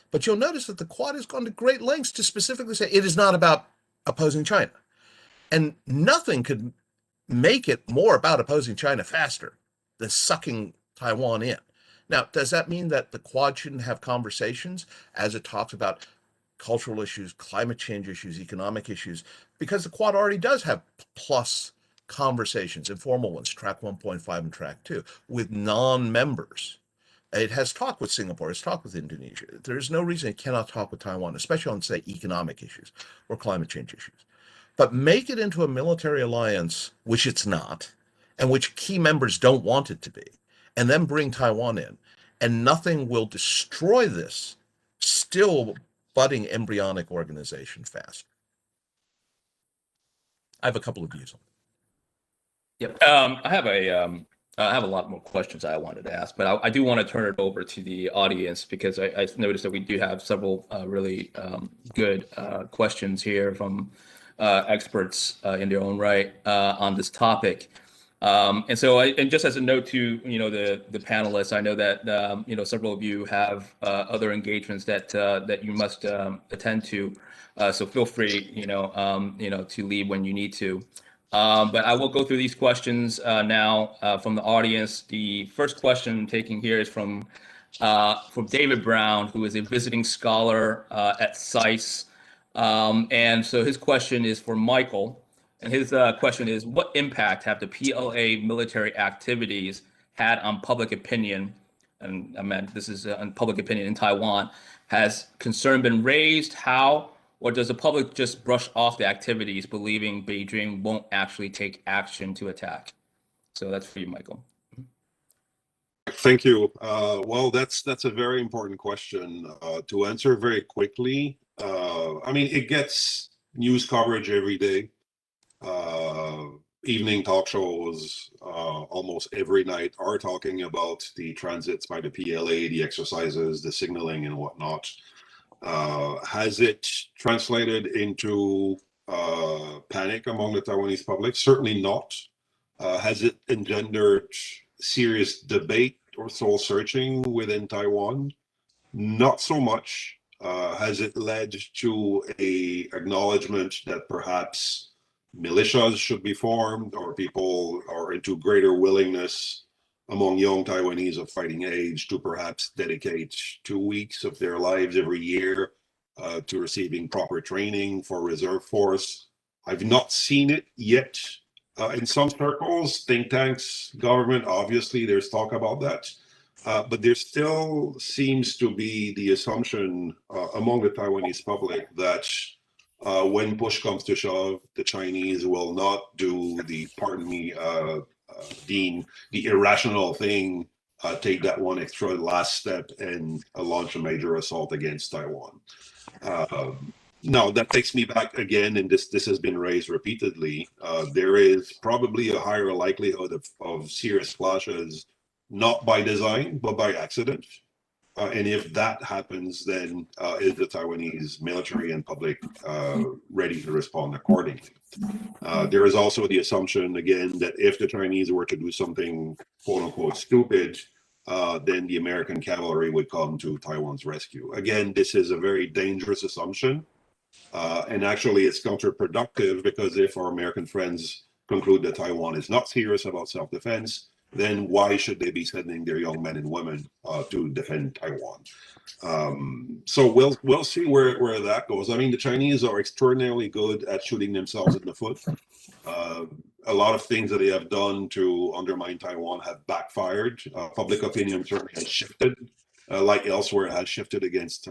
But you'll notice that the Quad has gone to great lengths to specifically say it is not about opposing China. And nothing could make it more about opposing China faster than sucking Taiwan in. Now, does that mean that the Quad shouldn't have conversations as it talks about cultural issues, climate change issues, economic issues? Because the Quad already does have plus conversations, informal ones, track 1.5 and track 2, with non-members. It has talked with Singapore, it's talked with Indonesia. There's no reason it cannot talk with Taiwan, especially on, say, economic issues or climate change issues. But make it into a military alliance, which it's not, and which key members don't want it to be, and then bring Taiwan in, and nothing will destroy this still budding embryonic organization fast. I have a couple of views on it. Yep. I have a lot more questions I wanted to ask, but I do want to turn it over to the audience because I noticed that we do have several really good questions here from experts in their own right on this topic. And so, and just as a note to the panelists, I know that several of you have other engagements that you must attend to. So feel free to leave when you need to. But I will go through these questions now from the audience. The first question I'm taking here is from David Brown, who is a visiting scholar at SAIS. And so his question is for Michael. And his question is, what impact have the PLA military activities had on public opinion? And I meant this is on public opinion in Taiwan. Has concern been raised? How? Or does the public just brush off the activities, believing Beijing won't actually take action to attack? So that's for you, Michael. Thank you. Well, that's a very important question to answer very quickly. I mean, it gets news coverage every day. Evening talk shows almost every night are talking about the transits by the PLA, the exercises, the signaling and whatnot. Has it translated into panic among the Taiwanese public? Certainly not. Has it engendered serious debate or soul searching within Taiwan? Not so much. Has it led to a acknowledgement that perhaps militias should be formed, or people are into greater willingness among young Taiwanese of fighting age to perhaps dedicate 2 weeks of their lives every year to receiving proper training for reserve force? I've not seen it yet. In some circles, think tanks, government, obviously there's talk about that. But there still seems to be the assumption among the Taiwanese public that when push comes to shove, the Chinese will not do the, pardon me, Dean, the irrational thing, take that one extra last step and launch a major assault against Taiwan. Now, that takes me back again, and this has been raised repeatedly. There is probably a higher likelihood of serious clashes, not by design, but by accident. And if that happens, then is the Taiwanese military and public ready to respond accordingly? There is also the assumption, again, that if the Chinese were to do something quote unquote stupid, then the American cavalry would come to Taiwan's rescue. Again, this is a very dangerous assumption. And actually, it's counterproductive because if our American friends conclude that Taiwan is not serious about self-defense, then why should they be sending their young men and women to defend Taiwan? So we'll see where that goes. I mean, the Chinese are extraordinarily good at shooting themselves in the foot. A lot of things that they have done to undermine Taiwan have backfired. Public opinion certainly has shifted, like elsewhere, it has shifted against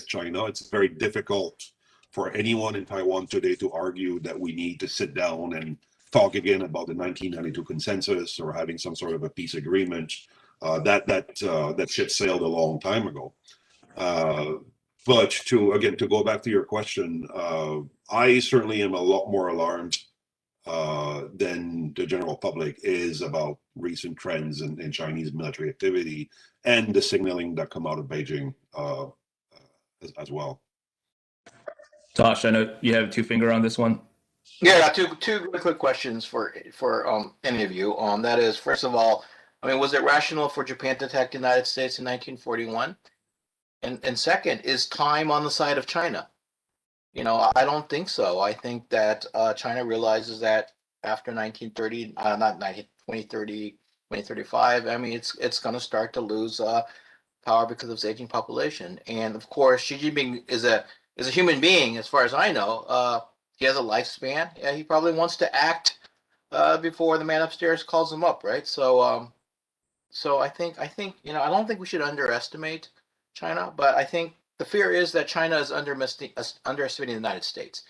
China. It's very difficult for anyone in Taiwan today to argue that we need to sit down and talk again about the 1992 consensus or having some sort of a peace agreement. That ship sailed a long time ago. But to go back to your question, I certainly am a lot more alarmed than the general public is about recent trends in Chinese military activity and the signaling that come out of Beijing as well. Tosh, I know you have two finger on this one. Yeah, two really quick questions for any of you. That is, first of all, I mean, was it rational for Japan to attack the United States in 1941? And second, is time on the side of China? I don't think so. I think that China realizes that after 1930, not 2030, 2035, I mean, it's going to start to lose power because of its aging population. And of course, Xi Jinping is a human being, as far as I know. He has a lifespan. Yeah, he probably wants to act before the man upstairs calls him up, right? So I think I don't think we should underestimate China, but I think the fear is that China is underestimating the United States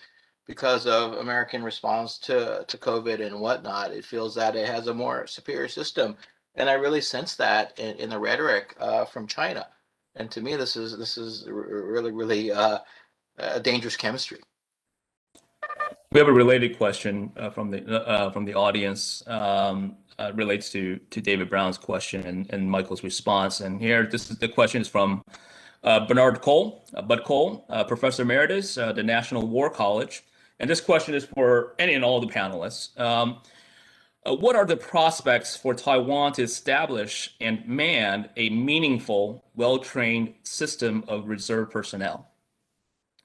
because of American response to COVID and whatnot. It feels that it has a more superior system, and I really sense that in the rhetoric from China. And to me, this is really a dangerous chemistry. We have a related question from the audience. Relates to David Brown's question and Michael's response. And here, the question is from Bernard Cole, Bud Cole, Professor Emeritus, the National War College. And this question is for any and all the panelists. What are the prospects for Taiwan to establish and man a meaningful, well-trained system of reserve personnel?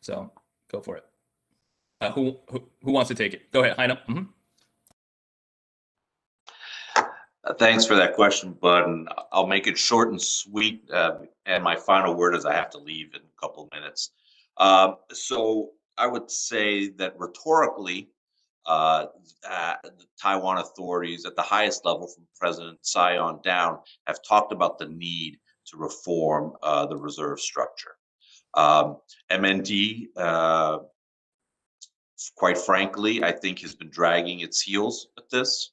So go for it. Who wants to take it? Go ahead, Heino. Mm-hmm. Thanks for that question, Bud, and I'll make it short and sweet. And my final word is I have to leave in a couple of minutes. So I would say that rhetorically, the Taiwan authorities at the highest level, from President Tsai on down, have talked about the need to reform the reserve structure. MND, quite frankly, I think has been dragging its heels at this.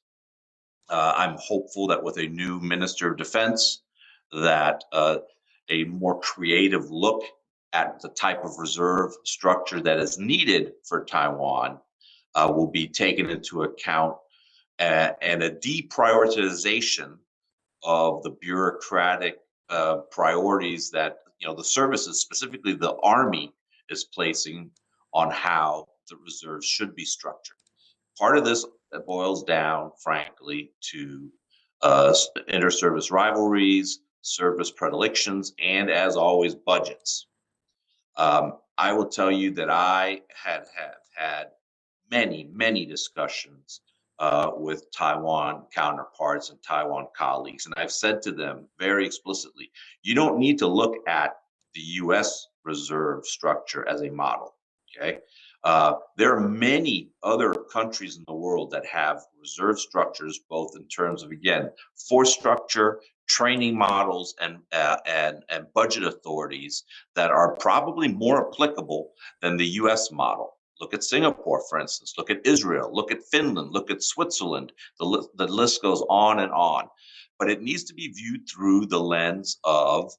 I'm hopeful that with a new Minister of Defense, that a more creative look at the type of reserve structure that is needed for Taiwan will be taken into account, and a deprioritization of the bureaucratic priorities that the services, specifically the Army, is placing on how the reserves should be structured. Part of this boils down, frankly, to inter-service rivalries, service predilections, and, as always, budgets. I will tell you that I have had many discussions with Taiwan counterparts and Taiwan colleagues, and I've said to them very explicitly, you don't need to look at the U.S. reserve structure as a model, okay? There are many other countries in the world that have reserve structures, both in terms of, again, force structure, training models, and budget authorities that are probably more applicable than the U.S. model. Look at Singapore, for instance. Look at Israel. Look at Finland. Look at Switzerland. The list goes on and on. But it needs to be viewed through the lens of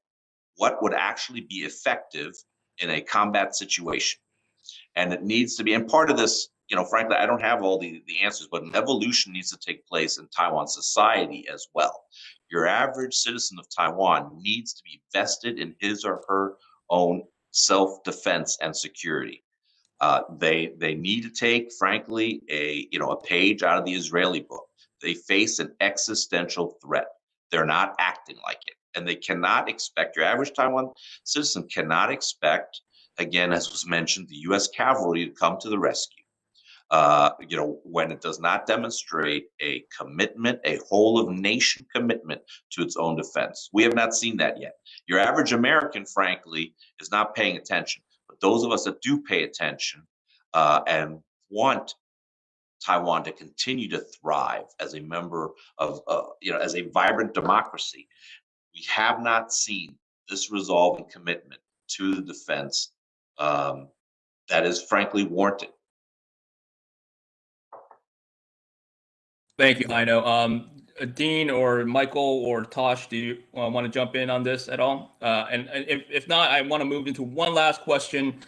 what would actually be effective in a combat situation. And it needs to be, and part of this, frankly, I don't have all the answers, but an evolution needs to take place in Taiwan society as well. Your average citizen of Taiwan needs to be vested in his or her own self-defense and security. They need to take, frankly, a page out of the Israeli book. They face an existential threat. They're not acting like it, and they cannot expect, your average Taiwan citizen cannot expect, again, as was mentioned, the U.S. cavalry to come to the rescue. When it does not demonstrate a commitment, a whole of nation commitment to its own defense. We have not seen that yet. Your average American, frankly, is not paying attention. But those of us that do pay attention and want Taiwan to continue to thrive as a member of, as a vibrant democracy, we have not seen this resolve and commitment to the defense that is frankly warranted. Thank you, Heino. Dean or Michael or Tosh, do you want to jump in on this at all? And if not, I want to move into one last question,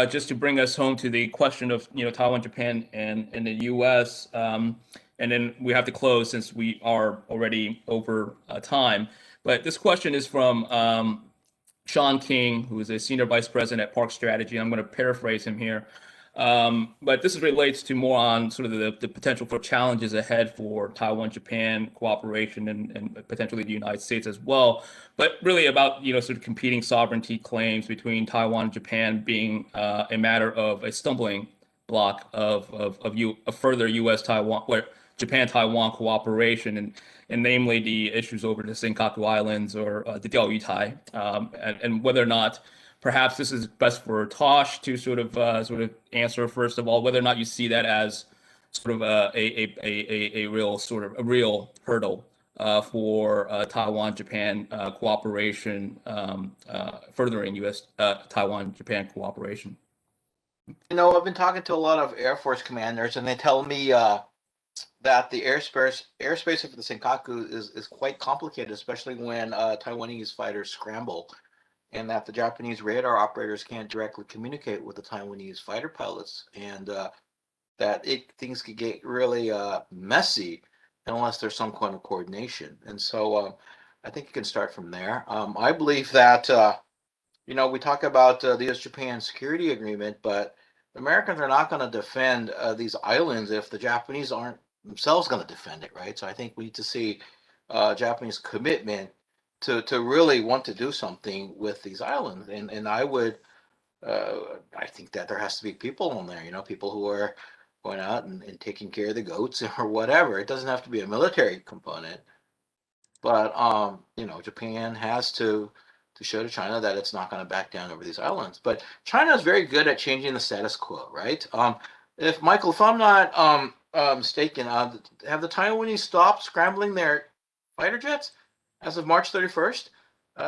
just to bring us home to the question of Taiwan, Japan, and the U.S. And then we have to close since we are already over time. But this question is from Sean King, who is a senior vice president at Park Strategy. I'm going to paraphrase him here. But this relates to more on sort of the potential for challenges ahead for Taiwan-Japan cooperation and potentially the United States as well. But really about, sort of competing sovereignty claims between Taiwan and Japan being a matter of a stumbling block of further U.S.-Taiwan, where Japan-Taiwan cooperation, and namely the issues over the Senkaku Islands or the Diaoyutai, and whether or not perhaps this is best for Tosh to sort of answer first of all, whether or not you see that as sort of a real hurdle for Taiwan-Japan cooperation, furthering U.S. Taiwan-Japan cooperation. I've been talking to a lot of Air Force commanders, and they tell me that the airspace of the Senkaku is quite complicated, especially when Taiwanese fighters scramble, and that the Japanese radar operators can't directly communicate with the Taiwanese fighter pilots, and that things could get really messy unless there's some kind of coordination. And so I think you can start from there. I believe that we talk about the US-Japan security agreement, but the Americans are not going to defend these islands if the Japanese aren't themselves going to defend it, right? So I think we need to see Japanese commitment to really want to do something with these islands. And I think that there has to be people on there, people who are going out and taking care of the goats or whatever. It doesn't have to be a military component, but Japan has to show to China that it's not going to back down over these islands. But China is very good at changing the status quo, right? If I'm not mistaken, have the Taiwanese stopped scrambling their fighter jets as of March 31st?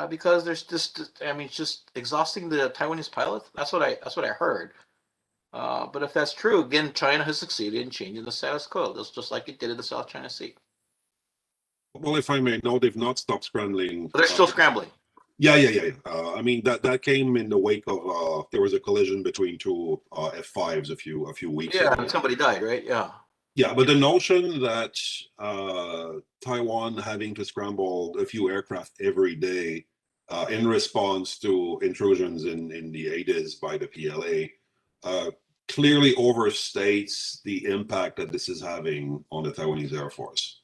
Because there's it's just exhausting the Taiwanese pilots. That's what I heard. But if that's true, again, China has succeeded in changing the status quo, just like it did in the South China Sea. Well, if I may, no, they've not stopped scrambling. But they're still scrambling. Yeah. I mean that came in the wake of there was a collision between two F-5s a few weeks ago. Yeah, and somebody died, right? Yeah. Yeah, but the notion that Taiwan having to scramble a few aircraft every day in response to intrusions in the ADIZ by the PLA clearly overstates the impact that this is having on the Taiwanese Air Force.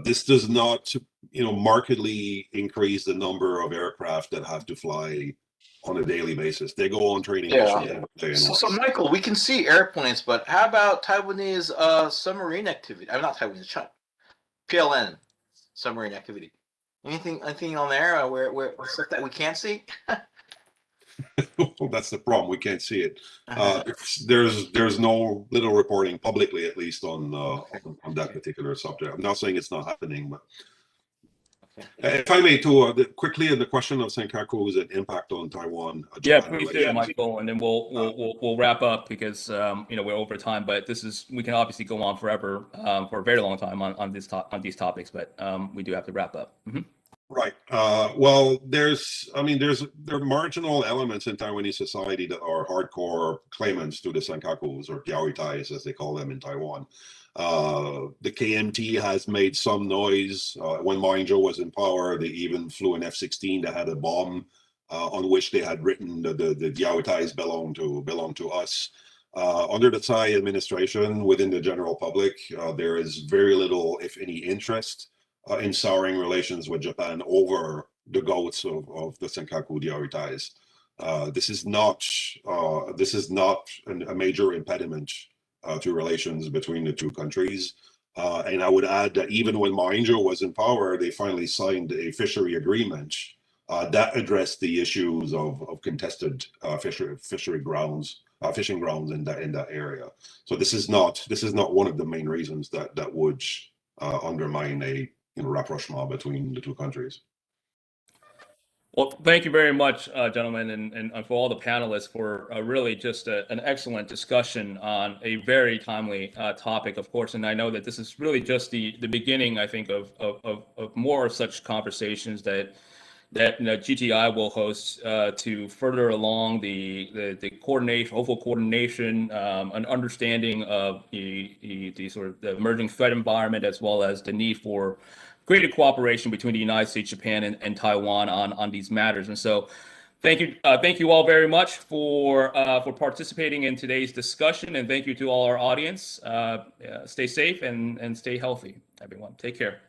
This does not, markedly increase the number of aircraft that have to fly on a daily basis. They go on training missions. So Michael, we can see airplanes, but how about Taiwanese submarine activity? I'm not Taiwanese, China. PLN submarine activity. Anything on there where stuff that we can't see? Well, that's the problem. We can't see it. There's no little reporting publicly, at least on that particular subject. I'm not saying it's not happening, but if I may, too, quickly, the question of Senkaku's impact on Taiwan. Please do, Michael, and then we'll wrap up because we're over time. But we can obviously go on forever for a very long time on these topics, but we do have to wrap up. Mm-hmm. Right. Well, there are marginal elements in Taiwanese society that are hardcore claimants to the Senkakus, or Diaoyutais, as they call them in Taiwan. The KMT has made some noise. When Ma Ying-jeou was in power, they even flew an F-16 that had a bomb on which they had written the Diaoyutais belong to us. Under the Tsai administration, within the general public, there is very little, if any, interest in souring relations with Japan over the goats of the Senkaku Diaoyutais. This is not a major impediment to relations between the two countries. And I would add that even when Ma Ying-jeou was in power, they finally signed a fishery agreement that addressed the issues of contested fishing grounds in that area. So this is not one of the main reasons that would undermine a rapprochement between the two countries. Well, thank you very much, gentlemen, and for all the panelists for really just an excellent discussion on a very timely topic, of course. And I know that this is really just the beginning, I think, of more of such conversations that GTI will host to further along the coordination, hopeful coordination, an understanding of the sort of the emerging threat environment, as well as the need for greater cooperation between the United States, Japan, and Taiwan on these matters. And so Thank you all very much for participating in today's discussion, and thank you to all our audience. Stay safe and stay healthy, everyone. Take care.